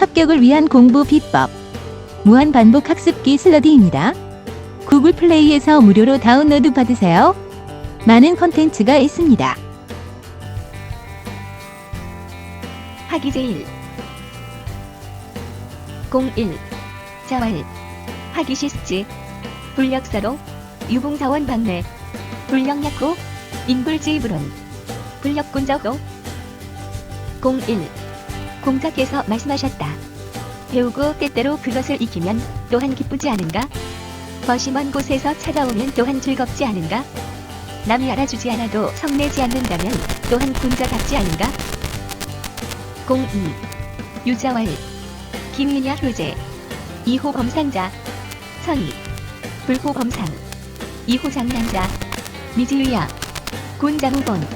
합격을 위한 공부 비법. 무한 반복 학습기 슬러디입니다. 구글 플레이에서 무료로 다운로드 받으세요. 많은 컨텐츠가 있습니다. 하기 제일 01. 자활 하기 시스지 불력사로 유봉사원 방매 불력약고 인불지불원 불력군자도 01. 공자께서 말씀하셨다. 배우고 때때로 그것을 익히면 또한 기쁘지 않은가? 벗이 먼 곳에서 찾아오면 또한 즐겁지 않은가? 남이 알아주지 않아도 성내지 않는다면 또한 군자답지 않은가? 02. 유자왈 김유냐 효제 2호 범상자 선희 불호 범상 2호 장난자 미지유야 군자무본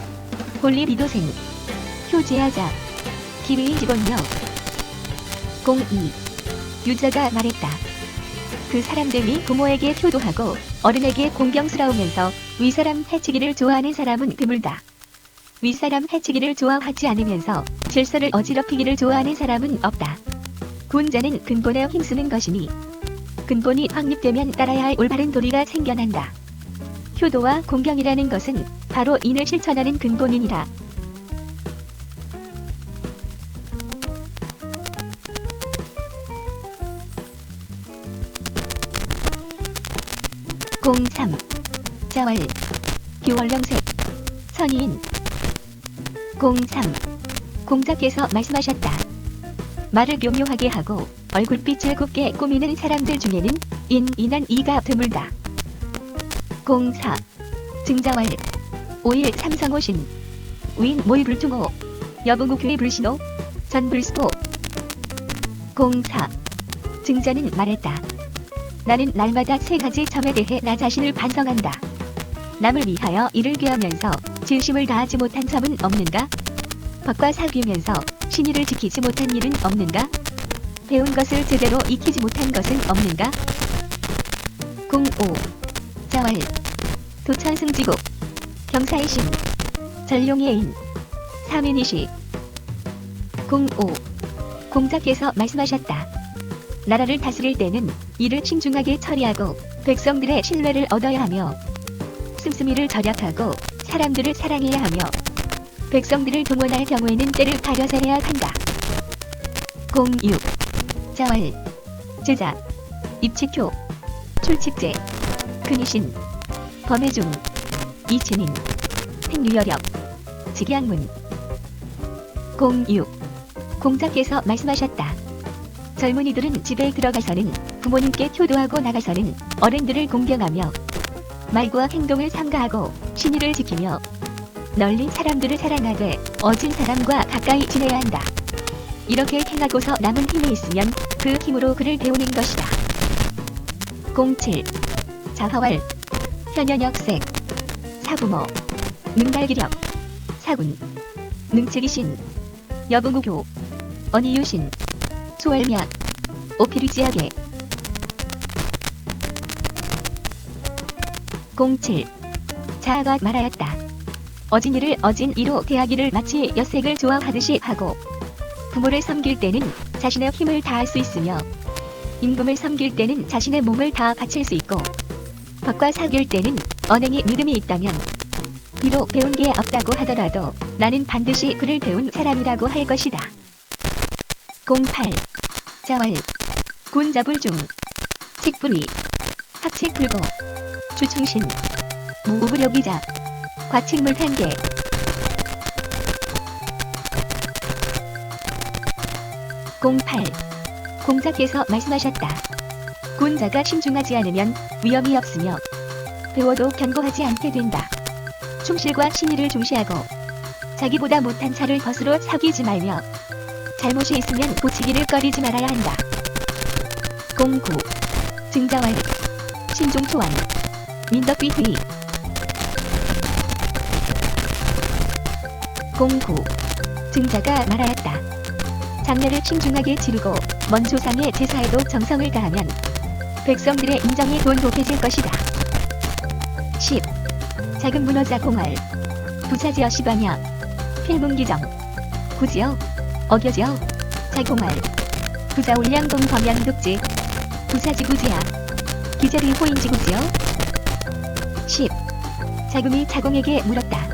홀리비도생 효제하자 기회의 직원력 02. 유자가 말했다. 그 사람들이 부모에게 효도하고 어른에게 공경스러우면서 윗사람 해치기를 좋아하는 사람은 드물다. 윗사람 해치기를 좋아하지 않으면서 질서를 어지럽히기를 좋아하는 사람은 없다. 군자는 근본에 힘쓰는 것이니 근본이 확립되면 따라야 할 올바른 도리가 생겨난다. 효도와 공경이라는 것은 바로 인을 실천하는 근본이니라. 03. 자활 교월령색 선인 03. 공자께서 말씀하셨다. 말을 교묘하게 하고 얼굴빛을 곱게 꾸미는 사람들 중에는 인한 이가 드물다. 04. 증자활 5일 삼성오신 윈 모의불충호 여봉우교의 불신호 전불스포 04. 증자는 말했다. 나는 날마다 세 가지 점에 대해 나 자신을 반성한다. 남을 위하여 이를 꾀하면서 진심을 다하지 못한 점은 없는가? 법과 사귀면서 신의를 지키지 못한 일은 없는가? 배운 것을 제대로 익히지 못한 것은 없는가? 05. 자활 도천승지국 경사의 신 전룡의 인 사민이시 05. 공자께서 말씀하셨다. 나라를 다스릴 때는 이를 신중하게 처리하고 백성들의 신뢰를 얻어야 하며 씀씀이를 절약하고 사람들을 사랑해야 하며 백성들을 동원할 경우에는 때를 가려서 해야 한다. 06. 자활 제자 입칙효 출칙제 근위신 범해중 이친인 행유여력 직양문 06. 공자께서 말씀하셨다. 젊은이들은 집에 들어가서는 부모님께 효도하고 나가서는 어른들을 공경하며 말과 행동을 삼가하고 신의를 지키며 널리 사람들을 사랑하되 어진 사람과 가까이 지내야 한다. 이렇게 행하고서 남은 힘이 있으면 그 힘으로 그를 배우는 것이다. 07. 자화왈 현연역색 사부모 능갈기력 사군 능치기신 여봉우교 언이유신 소월약 오피리지하게 07. 자아가 말하였다. 어진이를 어진이로 대하기를 마치 엿색을 좋아하듯이 하고 부모를 섬길 때는 자신의 힘을 다할 수 있으며 임금을 섬길 때는 자신의 몸을 다 바칠 수 있고 법과 사귈 때는 언행에 믿음이 있다면 비록 배운 게 없다고 하더라도 나는 반드시 그를 배운 사람이라고 할 것이다. 08. 자활 군자불중 칙불위 학칙불고 주충신 무부력이자 과칙물탄계 08. 공자께서 말씀하셨다. 군자가 신중하지 않으면 위험이 없으며 배워도 견고하지 않게 된다. 충실과 신의를 중시하고 자기보다 못한 자를 벗으로 사귀지 말며 잘못이 있으면 고치기를 꺼리지 말아야 한다. 09. 증자활 신종초원 민덕비휘 09. 증자가 말하였다. 장례를 신중하게 치르고 먼 조상의 제사에도 정성을 다하면 백성들의 인정이 돈독해질 것이다. 10. 작은 문어자 공활 부차지어 시바냐 필문기정 구지어 어겨지어 자공활 부자 울량동 범양독지 부사지구지야 기재비 호인지구지요. 10. 자금이 자공에게 물었다.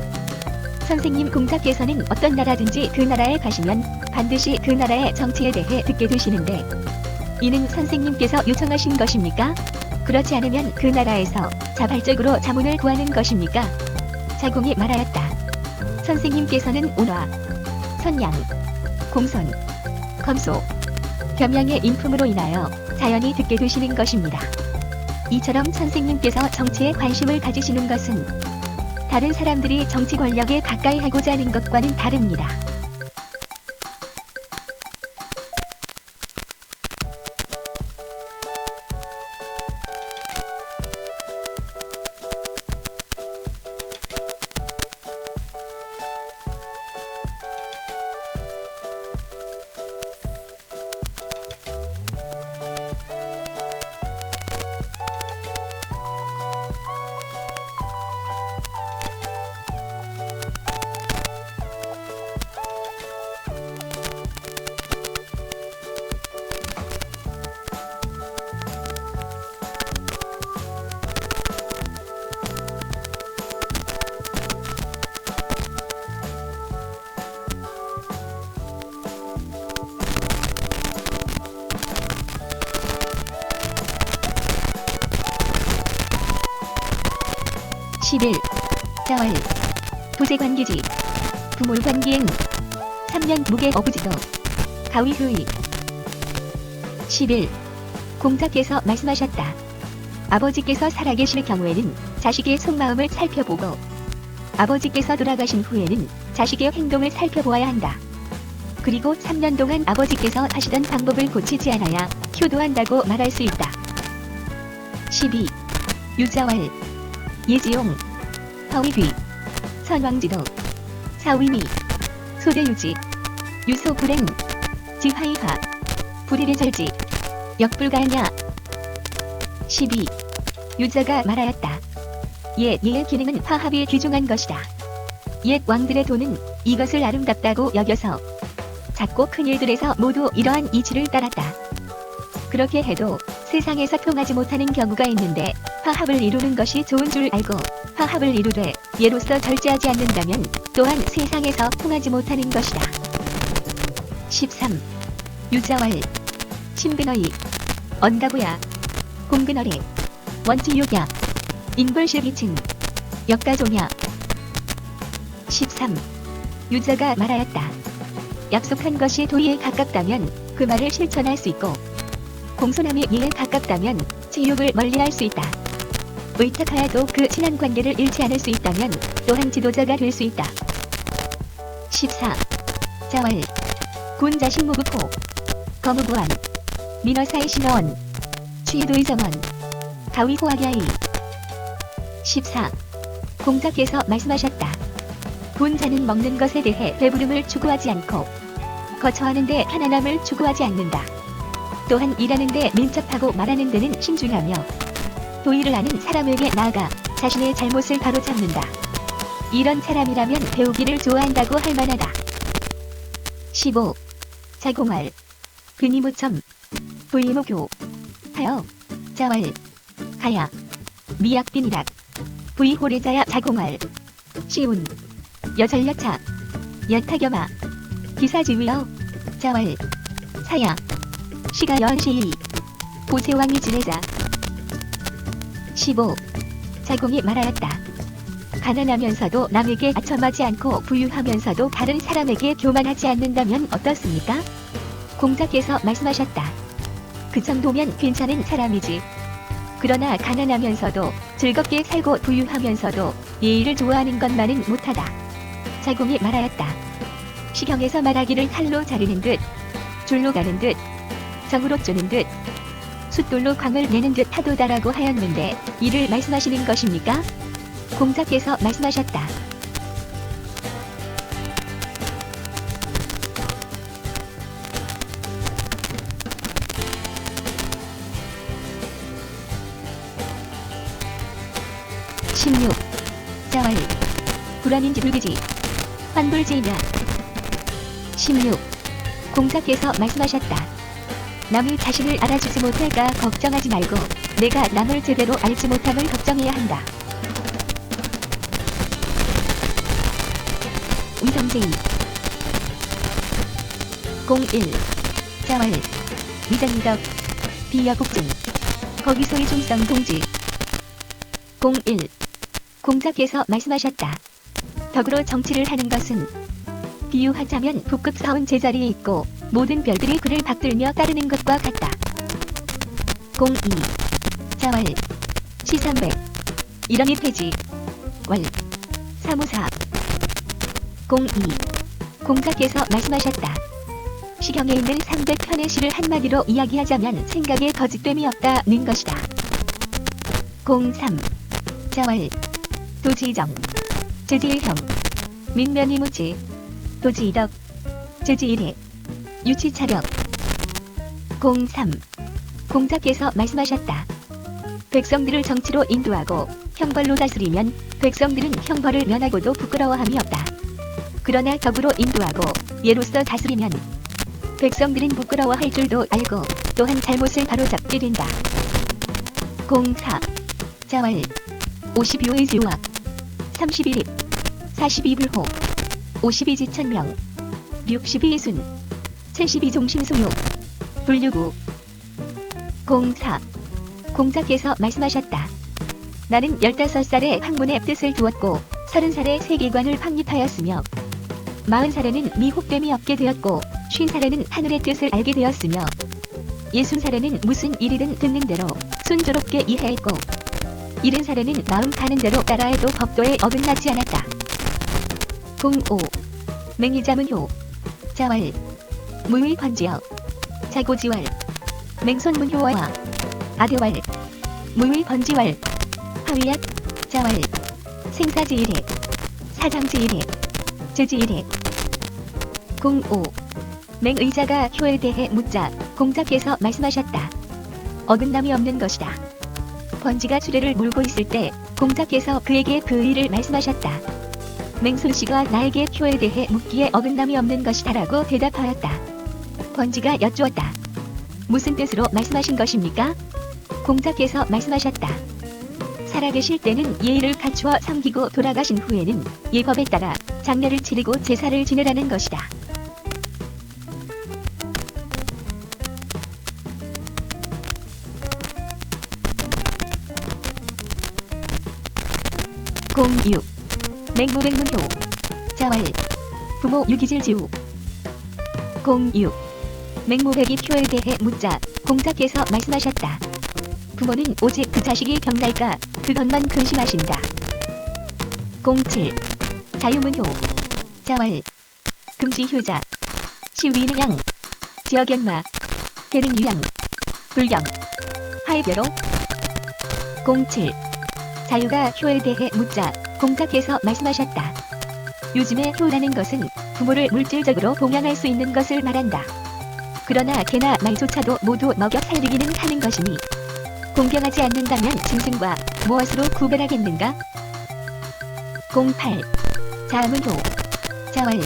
선생님 공자께서는 어떤 나라든지 그 나라에 가시면 반드시 그 나라의 정치에 대해 듣게 되시는데 이는 선생님께서 요청하신 것입니까? 그렇지 않으면 그 나라에서 자발적으로 자문을 구하는 것입니까? 자공이 말하였다. 선생님께서는 온화, 선양, 공손, 검소, 겸양의 인품으로 인하여 자연히 듣게 되시는 것입니다. 이처럼 선생님께서 정치에 관심을 가지시는 것은 다른 사람들이 정치 권력에 가까이 하고자 하는 것과는 다릅니다. (11) 자월 부재관기지 부몰관기행 3년 무계 어부지도 가위흐이 11. 공자께서 말씀하셨다. 아버지께서 살아계실 경우에는 자식의 속마음을 살펴보고 아버지께서 돌아가신 후에는 자식의 행동을 살펴보아야 한다. 그리고 3년 동안 아버지께서 하시던 방법을 고치지 않아야 효도한다고 말할 수 있다. 12. 유자월 예지용 허위귀 선왕지도 사위미 소대유지 유소불행 지하이화 불의례절지 역불가냐. 12. 유자가 말하였다. 옛의 기능은 화합이 귀중한 것이다. 옛 왕들의 도는 이것을 아름답다고 여겨서 작고 큰 일들에서 모두 이러한 이치를 따랐다. 그렇게 해도 세상에서 통하지 못하는 경우가 있는데 화합을 이루는 것이 좋은 줄 알고 화합을 이루되 예로서 절제하지 않는다면 또한 세상에서 통하지 못하는 것이다. 13. 유자월 신근어이 언가부야 공근어래 원지요야 인불실기층 역가조냐. 13. 유자가 말하였다. 약속한 것이 도의에 가깝다면 그 말을 실천할 수 있고 공손함이 예에 가깝다면 치욕을 멀리할 수 있다. 의탁하여도 그 친한 관계를 잃지 않을 수 있다면 또한 지도자가 될 수 있다. 14. 자월 군자신무부포 거무구함 민어사의 신어원 취도의 정원 가위호학야이. 14. 공자께서 말씀하셨다. 군자는 먹는 것에 대해 배부름을 추구하지 않고 거처하는데 편안함을 추구하지 않는다. 또한 일하는데 민첩하고 말하는 데는 신중하며 도의를 아는 사람에게 나아가 자신의 잘못을 바로잡는다. 이런 사람이라면 배우기를 좋아한다고 할 만하다. 15. 자공월 근이무첨 부이무교 하여 자월 가야 미약빈이락 부이호래자야 자공월 시운 여전여차 여타겸아 기사지위여 자월 사야 시가 연시이 보세왕이 지내자. 15. 자공이 말하였다. 가난하면서도 남에게 아첨하지 않고 부유하면서도 다른 사람에게 교만하지 않는다면 어떻습니까? 공자께서 말씀하셨다. 그 정도면 괜찮은 사람이지. 그러나 가난하면서도 즐겁게 살고 부유하면서도 예의를 좋아하는 것만은 못하다. 자공이 말하였다. 시경에서 말하기를 칼로 자르는 듯 줄로 가는 듯 정으로 쪼는 듯 숫돌로 광을 내는 듯 하도다라고 하였는데 이를 말씀하시는 것입니까? 공자께서 말씀하셨다. (16) 자월 불안인지 불기지 환불지이냐. 16. 공자께서 말씀하셨다. 남이 자신을 알아주지 못할까 걱정하지 말고 내가 남을 제대로 알지 못함을 걱정해야 한다. 위성제의 01. 자월 위장이덕 비여국증 거기서의 중성 동지 01. 공자께서 말씀하셨다. 덕으로 정치를 하는 것은 비유하자면 북극 사원 제자리에 있고 모든 별들이 그를 받들며 따르는 것과 같다. 02. 자월 시삼백 일원이 폐지 월 사무사 02. 공자께서 말씀하셨다. 시경에 있는 300편의 시를 한마디로 이야기하자면 생각에 거짓됨이 없다는 것이다. 03. 자월 도지정 제지일형 민면이무지 도지이덕 제지일해 유치차력 03. 공자께서 말씀하셨다. 백성들을 정치로 인도하고 형벌로 다스리면 백성들은 형벌을 면하고도 부끄러워함이 없다. 그러나 덕으로 인도하고 예로서 다스리면 백성들은 부끄러워할 줄도 알고 또한 잘못을 바로잡게 된다. 04. 자월 52호의 지우와 31입 42불호 52지천명 62순 72종신소요 불유구 04. 공자께서 말씀하셨다. 나는 15살에 학문의 뜻을 두었고 30살에 세계관을 확립하였으며 40살에는 미혹됨이 없게 되었고 50살에는 하늘의 뜻을 알게 되었으며 60살에는 무슨 일이든 듣는 대로 순조롭게 이해했고 70살에는 마음 가는 대로 따라해도 법도에 어긋나지 않았다. 05. 맹의자문효 자월 무의번지여 자고지월 맹손문효와 아대월 무의번지월 화위약 자월 생사지일해 사장지일해 제지일해 05. 맹의자가 효에 대해 묻자 공자께서 말씀하셨다. 어긋남이 없는 것이다. 번지가 수레를 몰고 있을 때 공자께서 그에게 그 의를 말씀하셨다. 맹손씨가 나에게 효에 대해 묻기에 어긋남이 없는 것이다 라고 대답하였다. 번지가 여쭈었다. 무슨 뜻으로 말씀하신 것입니까? 공자께서 말씀하셨다. 살아계실 때는 예의를 갖추어 섬기고 돌아가신 후에는 예법에 따라 장례를 치르고 제사를 지내라는 것이다. 06. 맹무백문효 자월 부모 유기질지우 06. 맹무백이 효에 대해 묻자 공자께서 말씀하셨다. 부모는 오직 그 자식이 병날까 그것만 근심하신다. 07. 자유문효 자월 금지효자 시위능양 지역연마 계능유양 불경 하의별호 07. 자유가 효에 대해 묻자 공자께서 말씀하셨다. 요즘의 효라는 것은 부모를 물질적으로 봉양할 수 있는 것을 말한다. 그러나 개나 말조차도 모두 먹여 살리기는 하는 것이니 공경하지 않는다면 짐승과 무엇으로 구별하겠는가? 08. 자문효 자월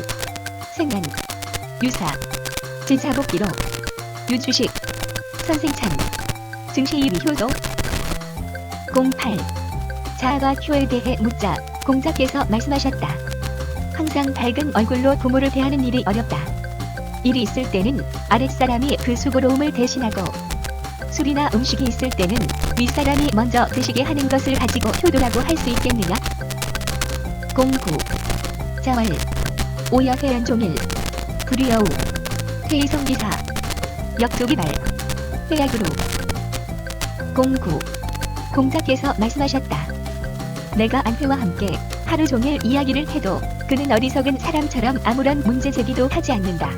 생난 유사 제자복기로 유주식 선생찬 증시이비효도 08. 자아가 효에 대해 묻자 공자께서 말씀하셨다. 항상 밝은 얼굴로 부모를 대하는 일이 어렵다. 일이 있을 때는 아랫사람이 그 수고로움을 대신하고 술이나 음식이 있을 때는 윗사람이 먼저 드시게 하는 것을 가지고 효도라고 할 수 있겠느냐? 09. 자월 오여회연종일 불의여우 퇴의성기사 역조기발 회약으로 09. 공자께서 말씀하셨다. 내가 안회와 함께 하루 종일 이야기를 해도 그는 어리석은 사람처럼 아무런 문제 제기도 하지 않는다.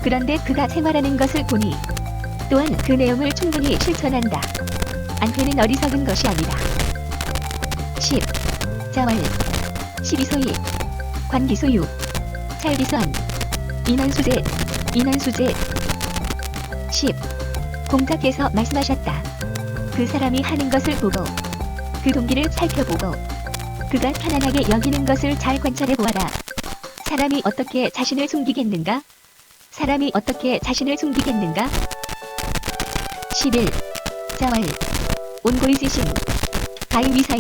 그런데 그가 생활하는 것을 보니 또한 그 내용을 충분히 실천한다. 안회는 어리석은 것이 아니다. 10. 자월 12소위 관기소유 찰기선 인원수제 10. 공자께서 말씀하셨다. 그 사람이 하는 것을 보고 그 동기를 살펴보고 그가 편안하게 여기는 것을 잘 관찰해 보아라. 사람이 어떻게 자신을 숨기겠는가? 사람이 어떻게 자신을 숨기겠는가? 11. 자월 온고이지신 가위위사이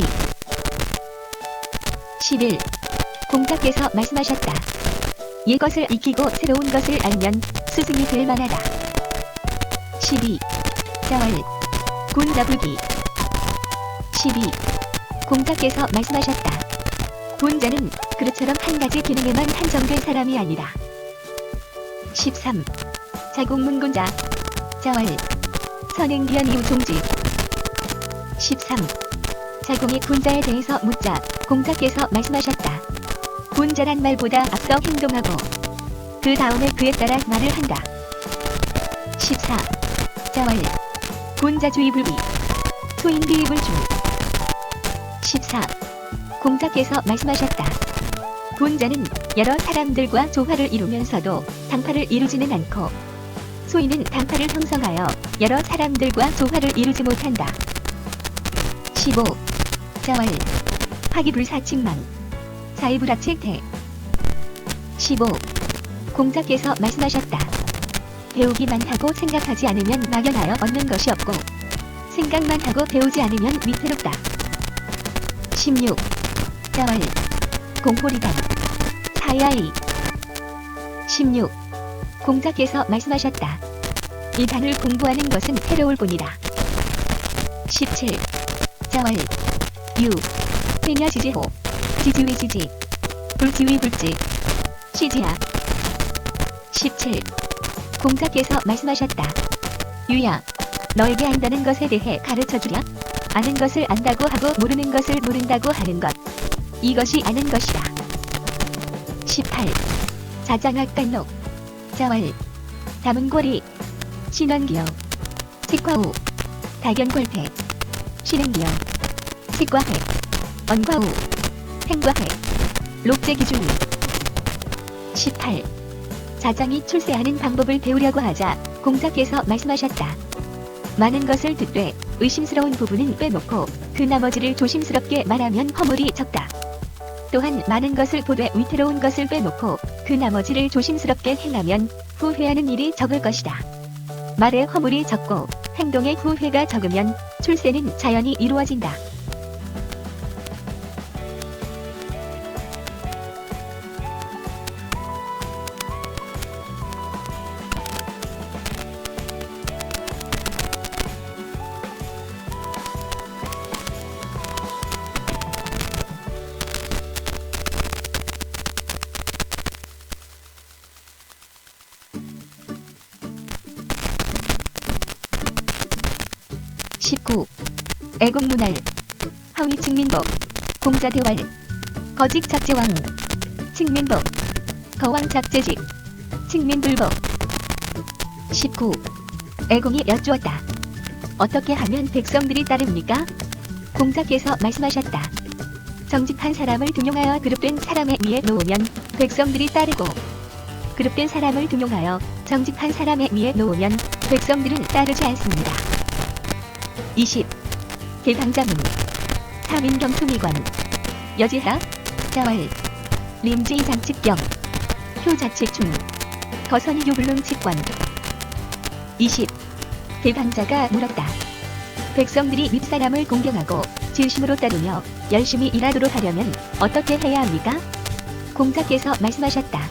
11. 공자께서 말씀하셨다. 옛것을 익히고 새로운 것을 알면 스승이 될 만하다. 12. 자월 군자불기 12. 공자께서 말씀하셨다. 군자는 그릇처럼 한 가지 기능에만 한정된 사람이 아니라 13. 자국문군자 자월 선행기한 이후 종지 13. 자궁이 군자에 대해서 묻자 공자께서 말씀하셨다. 군자란 말보다 앞서 행동하고 그 다음에 그에 따라 말을 한다. 14. 자월 군자주의불비 소인비불주 14. 공자께서 말씀하셨다. 군자는 여러 사람들과 조화를 이루면서도 당파를 이루지는 않고 소인은 당파를 형성하여 여러 사람들과 조화를 이루지 못한다. 15. 자월 화기불사칙망 사이불합책태 15. 공자께서 말씀하셨다. 배우기만 하고 생각하지 않으면 막연하여 얻는 것이 없고 생각만 하고 배우지 않으면 위태롭다. 16. 자월 공포리단 사야이 16. 공자께서 말씀하셨다. 이 단을 공부하는 것은 새로울 뿐이다. 17. 자월 유 회녀지지호 지지위지지 불지위불지 시지야 17. 공자께서 말씀하셨다. 유야 너에게 안다는 것에 대해 가르쳐주랴. 아는 것을 안다고 하고 모르는 것을 모른다고 하는 것 이것이 아는 것이다. 18. 자장학간록 자월 담은고리 신원기여 색과우 다견골패 신행기여 색과회 언과우 행과회 록제기준이 18. 자장이 출세하는 방법을 배우려고 하자 공자께서 말씀하셨다. 많은 것을 듣되 의심스러운 부분은 빼놓고 그 나머지를 조심스럽게 말하면 허물이 적다. 또한 많은 것을 보되 위태로운 것을 빼놓고 그 나머지를 조심스럽게 행하면 후회하는 일이 적을 것이다. 말에 허물이 적고 행동에 후회가 적으면 출세는 자연히 이루어진다. (19) 애국문활 하위측민복 공자대활 거직작제왕 측민복 거왕작제직 측민불복 19. 애공이 여쭈었다. 어떻게 하면 백성들이 따릅니까? 공자께서 말씀하셨다. 정직한 사람을 등용하여 그룹된 사람의 위에 놓으면 백성들이 따르고 그룹된 사람을 등용하여 정직한 사람의 위에 놓으면 백성들은 따르지 않습니다. 20. 개방자문 사민경수미관 여지하 자월 림지장측경 효자측중 거선이교불능측관 20. 개방자가 물었다. 백성들이 윗사람을 공경하고 진심으로 따르며 열심히 일하도록 하려면 어떻게 해야 합니까? 공자께서 말씀하셨다.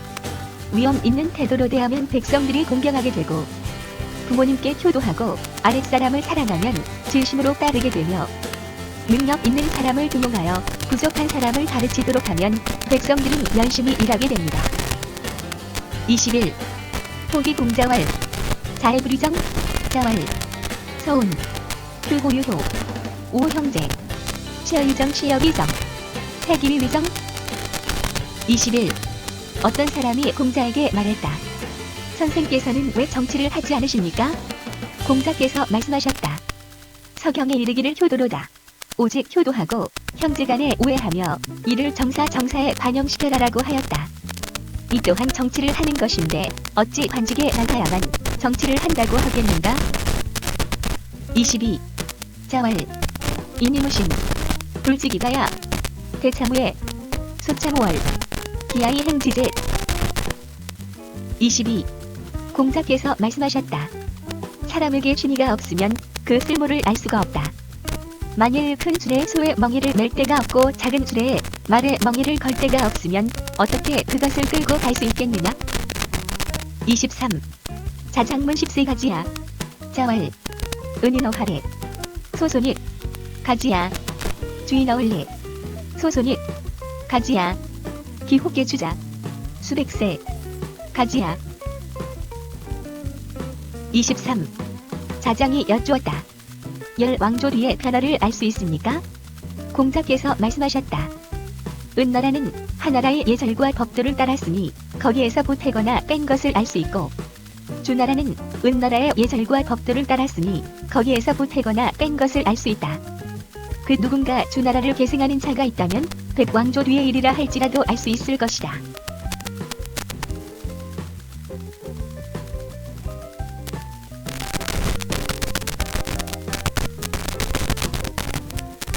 위엄 있는 태도로 대하면 백성들이 공경하게 되고 부모님께 효도하고 아랫사람을 사랑하면 진심으로 따르게 되며 능력 있는 사람을 등용하여 부족한 사람을 가르치도록 하면 백성들은 열심히 일하게 됩니다. 21. 토기공자왈 자해불의정 자왈 서운 불고유효 오형제 시어유정 시여비정 태기위위정 21. 어떤 사람이 공자에게 말했다. 선생께서는 왜 정치를 하지 않으십니까? 공자께서 말씀하셨다. 서경에 이르기를 효도로다. 오직 효도하고 형제간에 우애하며 이를 정사에 반영시켜라라고 하였다. 이 또한 정치를 하는 것인데 어찌 관직에 나가야만 정치를 한다고 하겠는가? 22. 자월 이니무신 불지기가야 대참우에 소참우월 기아이 행지제 22. 공자께서 말씀하셨다. 사람에게 신의가 없으면 그 쓸모를 알 수가 없다. 만일 큰 줄에 소의 멍에를 맬 데가 없고 작은 줄에 말의 멍에를 걸 데가 없으면 어떻게 그것을 끌고 갈 수 있겠느냐? 23. 자장문 10세가지야. 자왈. 은인어하래. 소손이. 가지야. 주인어울리. 소손이. 가지야. 기호께 주자. 수백세. 가지야. 23. 자장이 여쭈었다. 열 왕조리의 변화를 알 수 있습니까? 공자께서 말씀하셨다. 은나라는 하나라의 예절과 법도를 따랐으니 거기에서 보태거나 뺀 것을 알 수 있고, 주나라는 은나라의 예절과 법도를 따랐으니 거기에서 보태거나 뺀 것을 알 수 있다. 그 누군가 주나라를 계승하는 자가 있다면 백왕조리의 일이라 할지라도 알 수 있을 것이다.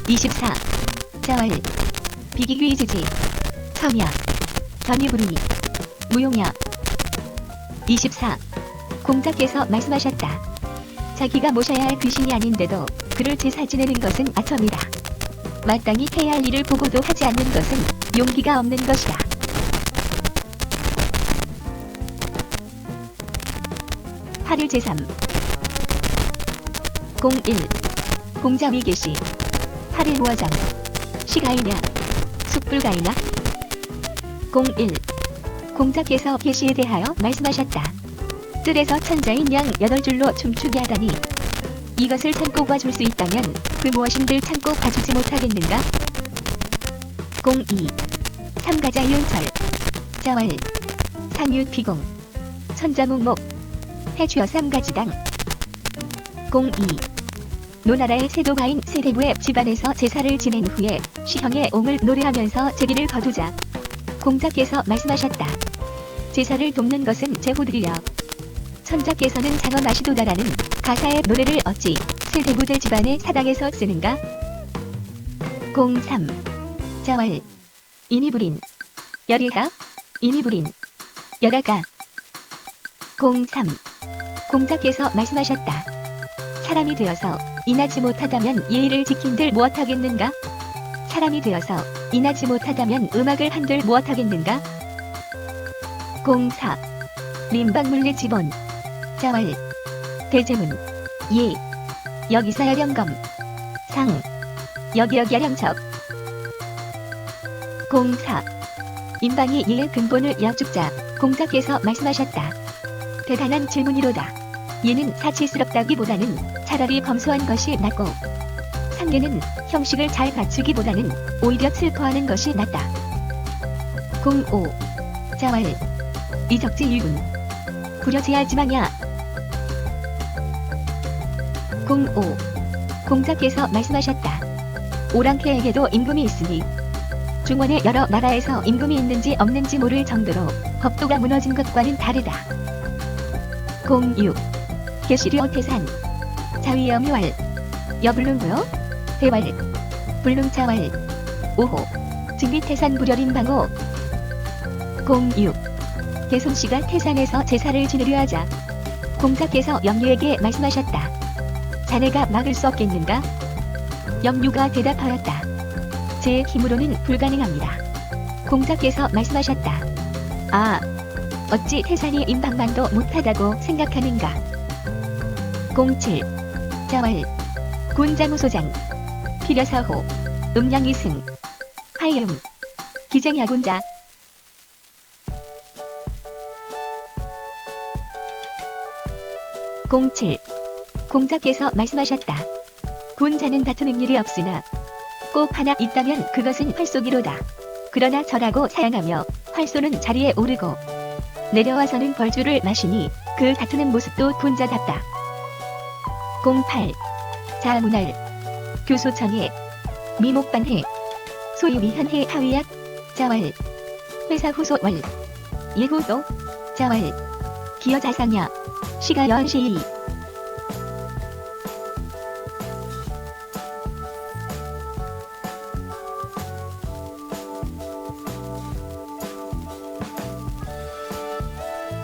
(24) 자왈. 비기귀지지. 첨야. 변이부르니. 무용야. 24. 공자께서 말씀하셨다. 자기가 모셔야 할 귀신이 아닌데도 그를 제사 지내는 것은 아첨이다. 마땅히 해야 할 일을 보고도 하지 않는 것은 용기가 없는 것이다. 하를 제3. 01. 공자 위계시. 하를 모아장. 시가이냐. 숙불가이냐. 01. 공자께서 계시에 대하여 말씀하셨다. 뜰에서 천자인 양 8줄로 춤추게 하다니 이것을 참고 봐줄 수 있다면 그 무엇인들 참고 봐주지 못하겠는가? 02. 삼가자 윤철. 자왈. 상유피공. 천자묵목. 해주어 삼가지당. 02. 노나라의 세도가인 세대부의 집안에서 제사를 지낸 후에 시형의 옹을 노래하면서 제기를 거두자. 공자께서 말씀하셨다. 제사를 돕는 것은 제후들이여. 천자께서는 장엄하시도다라는 가사의 노래를 어찌 세대부대 집안의 사당에서 쓰는가? 03. 자왈. 인이불인. 열이가. 인이불인. 열아가. 03. 공자께서 말씀하셨다. 사람이 되어서 인하지 못하다면 예의를 지킨들 무엇하겠는가? 사람이 되어서 인하지 못하다면 음악을 한들 무엇하겠는가? 04. 림박물리 지본. 자왈. 대제문. 예. 여기서 야령검. 상. 여기여기 야령척. 04. 임방이 예의 근본을 여쭙자 공자께서 말씀하셨다. 대단한 질문이로다. 예는 사치스럽다기보다는 차라리 검소한 것이 낫고, 상계는 형식을 잘 갖추기보다는 오히려 슬퍼하는 것이 낫다. 05. 자왈. 이적지 일군. 부려지야지 마냐. 05. 공자께서 말씀하셨다. 오랑캐에게도 임금이 있으니 중원의 여러 나라에서 임금이 있는지 없는지 모를 정도로 법도가 무너진 것과는 다르다. 06. 계시려 태산. 자위염유왈. 여불릉부요. 대왈. 불릉차왈. 5호. 증비태산 불여림방호. 06. 개손씨가 태산에서 제사를 지내려 하자 공자께서 염류에게 말씀하셨다. 자네가 막을 수 없겠는가? 염류가 대답하였다. 제 힘으로는 불가능합니다. 공자께서 말씀하셨다. 아, 어찌 태산이 임방만도 못하다고 생각하는가? 07. 자왈. 군자무소장. 필여사호. 음양이승. 하이음. 기쟁야군자. 07. 공자께서 말씀하셨다. 군자는 다투는 일이 없으나 꼭 하나 있다면 그것은 활쏘기로다. 그러나 절하고 사양하며 활쏘는 자리에 오르고 내려와서는 벌주를 마시니 그 다투는 모습도 군자답다. 08. 자문할. 교소청해. 미목반해. 소유위현해 하위약. 자왈. 회사후소월. 예후소. 자왈. 기여자상야. 시가연시이.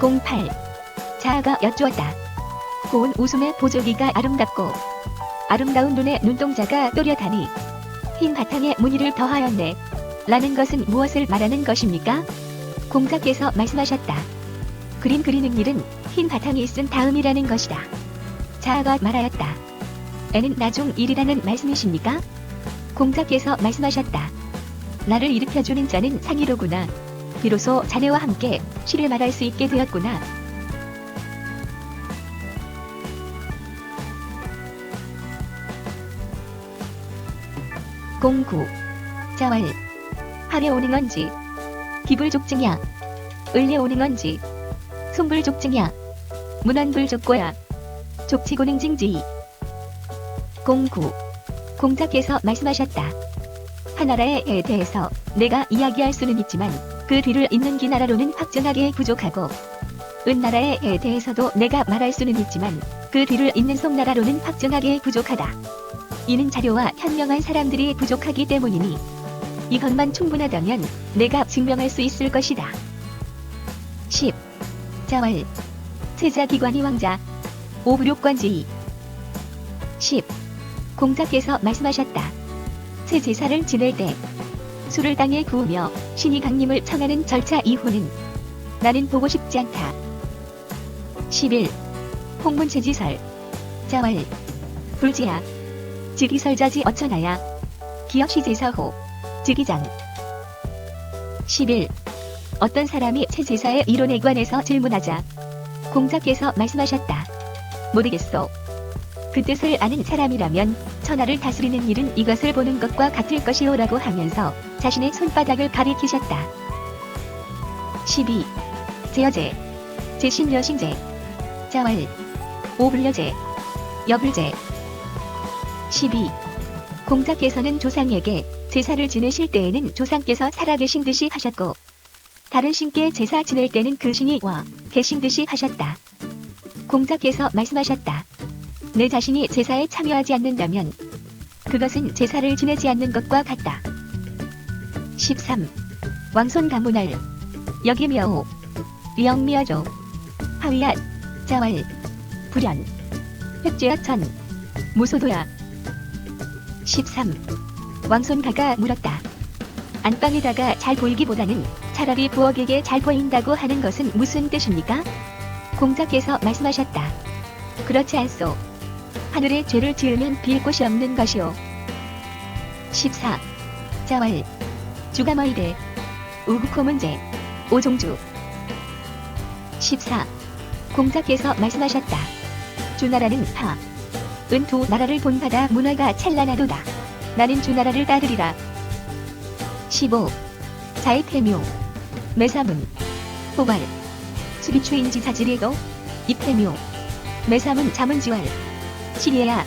08. 자아가 여쭈었다. 고운 웃음의 보조기가 아름답고 아름다운 눈에 눈동자가 또렷하니 흰 바탕에 무늬를 더하였네. 라는 것은 무엇을 말하는 것입니까? 공자께서 말씀하셨다. 그림 그리는 일은 흰 바탕이 있은 다음이라는 것이다. 자아가 말하였다. 애는 나중 일이라는 말씀이십니까? 공자께서 말씀하셨다. 나를 일으켜주는 자는 상이로구나. 비로소 자네와 함께 시를 말할 수 있게 되었구나. 공구 자왈 하려 오는 건지 기불족증야 을려 오는 건지 손불족증야 문안불족고야 족치고능징지. 공구 공자께서 말씀하셨다. 하나라에 대해서 내가 이야기할 수는 있지만 그 뒤를 잇는 기나라로는 확정하게 부족하고 은나라에 대해서도 내가 말할 수는 있지만 그 뒤를 잇는 송나라로는 확정하게 부족하다. 이는 자료와 현명한 사람들이 부족하기 때문이니 이것만 충분하다면 내가 증명할 수 있을 것이다. 10. 자왈 세자기관이 왕자 오부욕관지. 10. 공자께서 말씀하셨다. 새 제사를 지낼 때 술을 땅에 부으며 신이 강림을 청하는 절차 이후는 나는 보고 싶지 않다. 11. 홍문체지설 자왈 불지야 즉위설자지 어천하야 기업시제사호 즉위장. 11. 어떤 사람이 체제사의 이론에 관해서 질문하자 공자께서 말씀하셨다. 모르겠소. 그 뜻을 아는 사람이라면 천하를 다스리는 일은 이것을 보는 것과 같을 것이오라고 하면서 자신의 손바닥을 가리키셨다. 12. 제여제 제신여신제 자왈 오불여제 여불제. 12. 공자께서는 조상에게 제사를 지내실 때에는 조상께서 살아계신 듯이 하셨고 다른 신께 제사 지낼 때는 그 신이 와 계신 듯이 하셨다. 공자께서 말씀하셨다. 내 자신이 제사에 참여하지 않는다면 그것은 제사를 지내지 않는 것과 같다. 13. 왕손가문할 여기묘호 영미여조 하위야 자왈 불연 획죄하천 무소도야. 13. 왕손가가 물었다. 안방에다가 잘 보이기보다는 차라리 부엌에게 잘 보인다고 하는 것은 무슨 뜻입니까? 공자께서 말씀하셨다. 그렇지 않소. 하늘에 죄를 지으면 빌 곳이 없는 것이오. 14. 자왈 주가머이대 우국호 문제 오종주. 14. 공자께서 말씀하셨다. 주나라는 하, 은 두 나라를 본받아 문화가 찬란하도다. 나는 주나라를 따르리라. 15. 자의태묘 매사문 호발 수비추인지 자지리도 입태묘 매사문 자문지왈 시리야.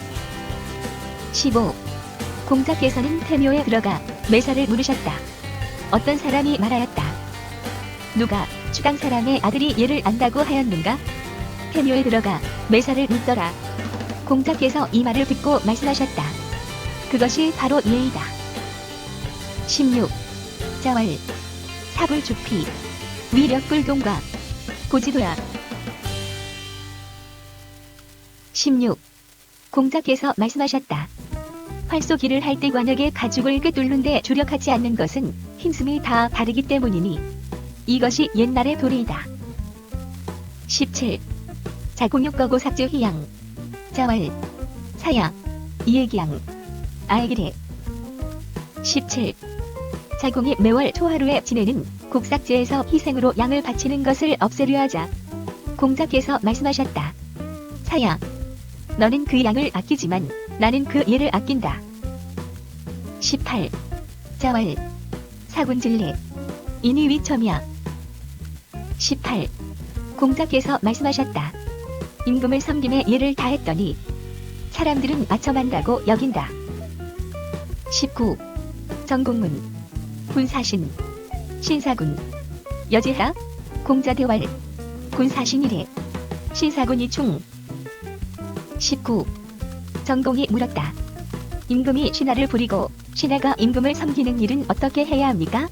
15. 공자께서는 태묘에 들어가 매사를 물으셨다. 어떤 사람이 말하였다. 누가 추강 사람의 아들이 얘를 안다고 하였는가? 태묘에 들어가 매사를 묻더라. 공자께서 이 말을 듣고 말씀하셨다. 그것이 바로 예의다. 16. 자왈 사불주피 위력불동과 고지도야. 16. 공자께서 말씀하셨다. 활쏘기를 할 때 관역의 가죽을 꿰뚫는데 주력하지 않는 것은 힘씀이 다 다르기 때문이니 이것이 옛날의 도리이다. 17. 자공육거고 삭주희양 자왈 사야 이해기양 아에기래. 17. 자공이 매월 초하루에 지내는 곡삭제에서 희생으로 양을 바치는 것을 없애려 하자 공자께서 말씀하셨다. 사야 너는 그 양을 아끼지만 나는 그 예를 아낀다. 18. 자왈 사군질례 인이 위첨이야. 18. 공자께서 말씀하셨다. 임금을 섬김에 예를 다했더니 사람들은 마첨한다고 여긴다. 19. 정공문 군사신 신사군 여지하 공자대왈 군사신이래 신사군이 충. 19. 정공이 물었다. 임금이 신하를 부리고 신하가 임금을 섬기는 일은 어떻게 해야 합니까?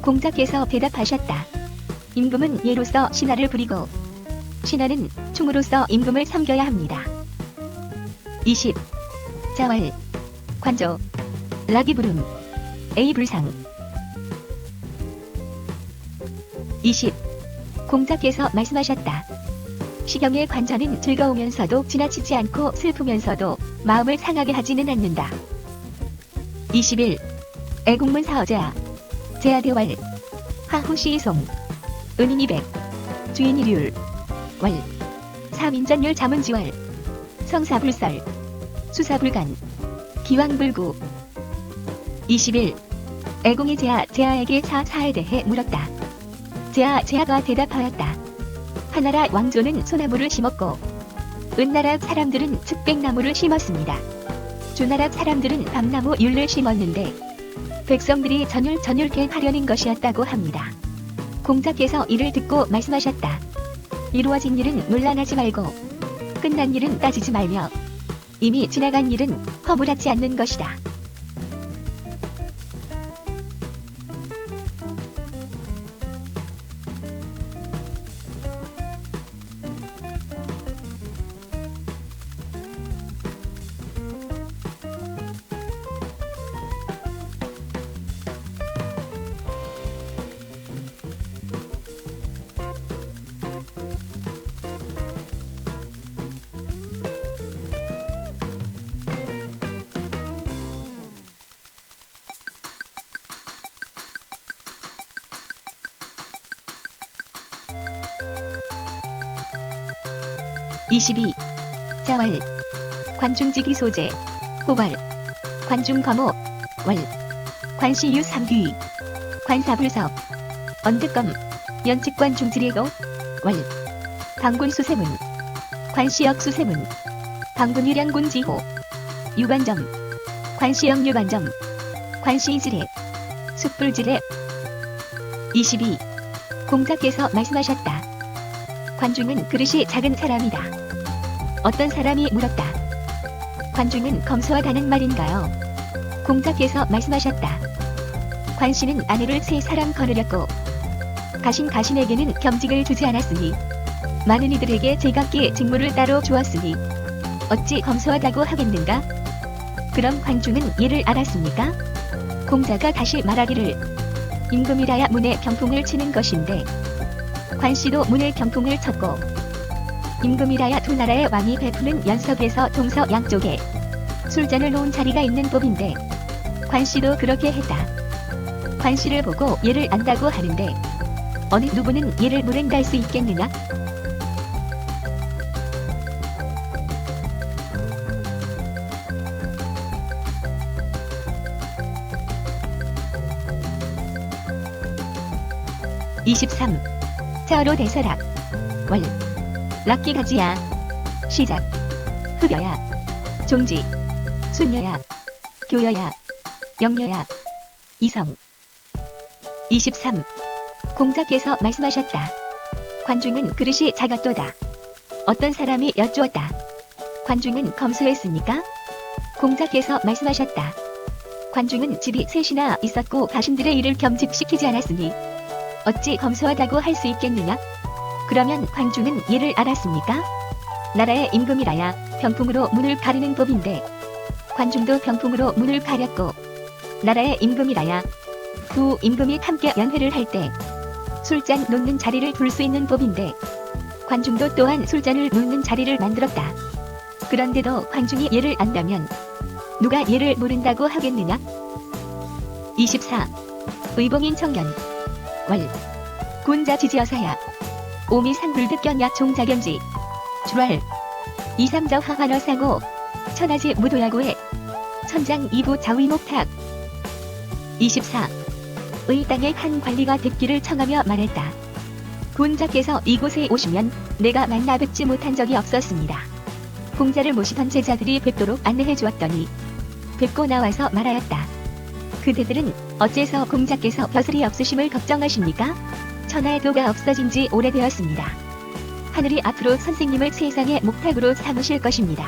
공자께서 대답하셨다. 임금은 예로서 신하를 부리고 신하는 충으로서 임금을 섬겨야 합니다. 20. 자왈, 관조, 라기부름, A불상. 20. 공자께서 말씀하셨다. 시경의 관전은 즐거우면서도 지나치지 않고 슬프면서도 마음을 상하게 하지는 않는다. 21. 애국문 사어자, 제아대왈, 하후시이송, 은인이백, 주인이률, 월, 사민전율 자문지월, 성사불설, 수사불간, 기왕불구. 21. 애공이 제아에게 사사에 대해 물었다. 제아가 대답하였다. 하나라 왕조는 소나무를 심었고 은나라 사람들은 측백나무를 심었습니다. 주나라 사람들은 밤나무 율을 심었는데 백성들이 전율게 하려는 것이었다고 합니다. 공자께서 이를 듣고 말씀하셨다. 이루어진 일은 논란하지 말고 끝난 일은 따지지 말며 이미 지나간 일은 허물하지 않는 것이다. 22. 자왈, 관중지기 소재, 호발, 관중거모, 월, 관시유 삼귀, 관사불섭, 언득검, 연측관 중지리고, 월, 방군수세문, 관시역 수세문, 방군유량군지호, 유관점, 관시역 유관점, 관시지례, 숯불지례. 22. 공자께서 말씀하셨다. 관중은 그릇이 작은 사람이다. 어떤 사람이 물었다. 관중은 검소하다는 말인가요? 공자께서 말씀하셨다. 관씨는 아내를 3사람 거느렸고 가신에게는 겸직을 주지 않았으니 많은 이들에게 제각기 직무를 따로 주었으니 어찌 검소하다고 하겠는가? 그럼 관중은 이를 알았습니까? 공자가 다시 말하기를 임금이라야 문에 병풍을 치는 것인데 관씨도 문에 병풍을 쳤고 임금이라야 두 나라의 왕이 베푸는 연석에서 동서 양쪽에 술잔을 놓은 자리가 있는 법인데 관씨도 그렇게 했다. 관씨를 보고 얘를 안다고 하는데 어느 누구는 얘를 물행갈 수 있겠느냐? (23) 자어로 대설악 월 락기가지야 시작 흡여야 종지 순여야 교여야 영여야 이성. 23. 공자께서 말씀하셨다. 관중은 그릇이 작았도다. 어떤 사람이 여쭈었다. 관중은 검소했습니까? 공자께서 말씀하셨다. 관중은 집이 셋이나 있었고 가신들의 일을 겸직시키지 않았으니 어찌 검소하다고 할 수 있겠느냐? 그러면 관중은 이를 알았습니까? 나라의 임금이라야 병풍으로 문을 가르는 법인데 관중도 병풍으로 문을 가렸고 나라의 임금이라야 두 임금이 함께 연회를 할 때 술잔 놓는 자리를 둘 수 있는 법인데 관중도 또한 술잔을 놓는 자리를 만들었다. 그런데도 관중이 얘를 안다면 누가 얘를 모른다고 하겠느냐? 24. 의봉인 청년 월 군자 지지여사야 오미상불득견야 종자견지 주월 이삼저 화환어 사고 천하지 무도야구에 천장 이부 자위목탁. 24. 의 땅의 한 관리가 듣기를 청하며 말했다. 군자께서 이곳에 오시면 내가 만나 뵙지 못한 적이 없었습니다. 공자를 모시던 제자들이 뵙도록 안내해 주었더니 뵙고 나와서 말하였다. 그대들은 어째서 공자께서 벼슬이 없으심을 걱정하십니까? 천하의 도가 없어진 지 오래되었습니다. 하늘이 앞으로 선생님을 세상의 목탁으로 삼으실 것입니다.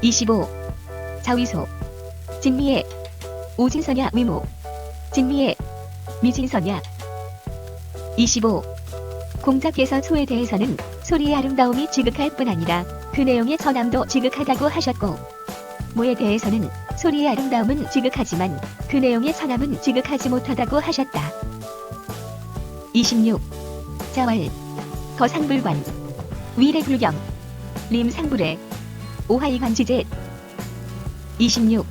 25. 자위소 진미의 오진서냐 위모 진미의 미진서냐. 25. 공자께서 소에 대해서는 소리의 아름다움이 지극할 뿐 아니라 그 내용의 선함도 지극하다고 하셨고, 모에 대해서는 소리의 아름다움은 지극하지만 그 내용의 선함은 지극하지 못하다고 하셨다. 26. 자왈. 거상불관. 위례불경. 림상불회. 오하이관지제. 26.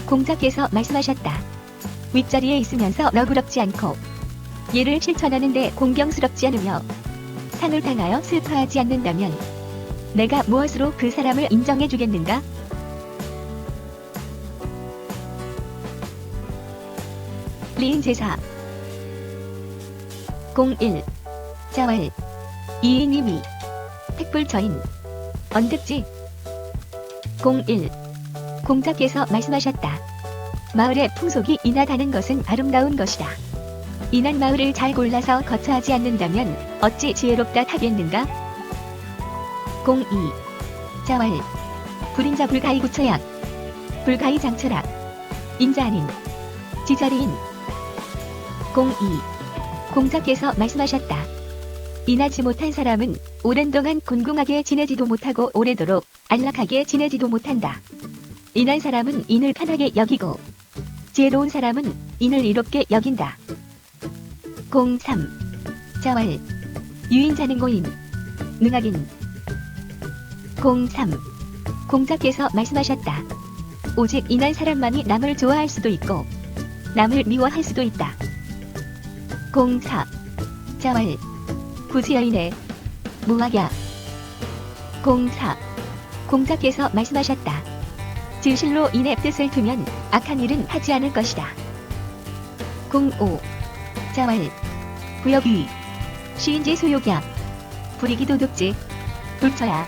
공자께서 말씀하셨다. 윗자리에 있으면서 너그럽지 않고 예를 실천하는데 공경스럽지 않으며 상을 당하여 슬퍼하지 않는다면 내가 무엇으로 그 사람을 인정해 주겠는가? 리인제사. 01. 자왈. 이인이미. 택불처인. 언득지. 01. 공자께서 말씀하셨다. 마을의 풍속이 인하다는 것은 아름다운 것이다. 인한 마을을 잘 골라서 거처하지 않는다면 어찌 지혜롭다 하겠는가? 02. 자왈. 불인자 불가이 구처약. 불가이 장철학. 인자 아닌. 지자리인. 02. 공자께서 말씀하셨다. 인하지 못한 사람은 오랜 동안 곤궁하게 지내지도 못하고 오래도록 안락하게 지내지도 못한다. 인한 사람은 인을 편하게 여기고 지혜로운 사람은 인을 이롭게 여긴다. 03. 자왈. 유인자는 고인. 능하긴. 03. 공자께서 말씀하셨다. 오직 인한 사람만이 남을 좋아할 수도 있고 남을 미워할 수도 있다. 04. 자왈. 구지여인의. 무학야. 04. 공자께서 말씀하셨다. 진실로 인의 뜻을 두면 악한 일은 하지 않을 것이다. 05. 자왈. 부역위. 시인지 소욕야. 불이기 도둑지. 불처야.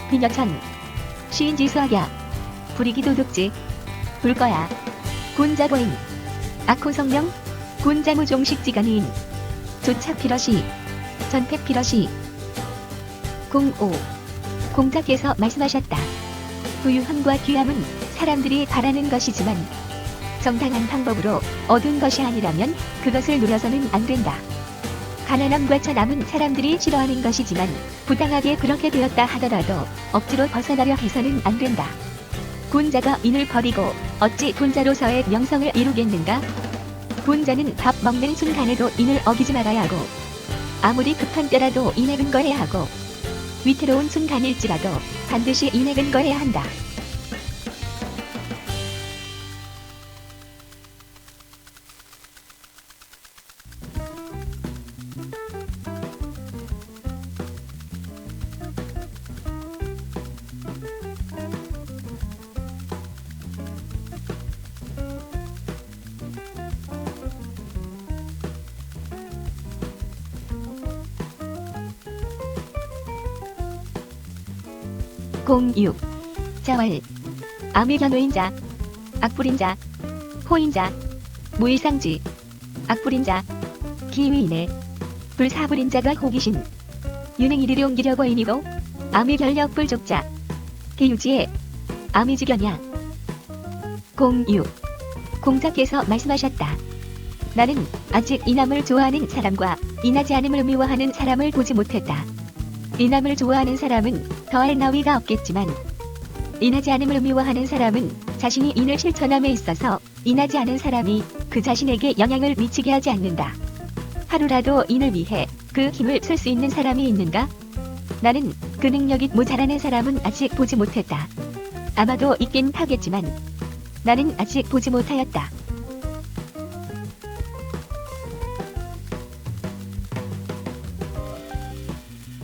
비녀천. 시인지 수학야. 불이기 도둑지. 불거야. 군자고인. 악호성명. 군자무종식지간인. 조차피러시. 전택피러시. 05. 공자께서 말씀하셨다. 부유함과 귀함은 사람들이 바라는 것이지만 정당한 방법으로 얻은 것이 아니라면 그것을 누려서는 안 된다. 가난함과 천함은 사람들이 싫어하는 것이지만 부당하게 그렇게 되었다 하더라도 억지로 벗어나려 해서는 안 된다. 군자가 인을 버리고 어찌 군자로서의 명성을 이루겠는가? 군자는 밥 먹는 순간에도 인을 어기지 말아야 하고 아무리 급한 때라도 인에 근거해야 하고 위태로운 순간일지라도 반드시 인에 근거해야 한다. (06) 자왈. 아미견오인자. 악불인자. 호인자. 무일상지. 악불인자. 기위인의. 불사불인자가 호기신. 유능이리리 옮기려고 인이고 아미견력 불족자. 기유지에. 아미지견야. 06. 공자께서 말씀하셨다. 나는 아직 이남을 좋아하는 사람과 인하지 않음을 미워하는 사람을 보지 못했다. 인함을 좋아하는 사람은 더할 나위가 없겠지만 인하지 않음을 미워하는 사람은 자신이 인을 실천함에 있어서 인하지 않은 사람이 그 자신에게 영향을 미치게 하지 않는다. 하루라도 인을 위해 그 힘을 쓸 수 있는 사람이 있는가? 나는 그 능력이 모자라는 사람은 아직 보지 못했다. 아마도 있긴 하겠지만 나는 아직 보지 못하였다.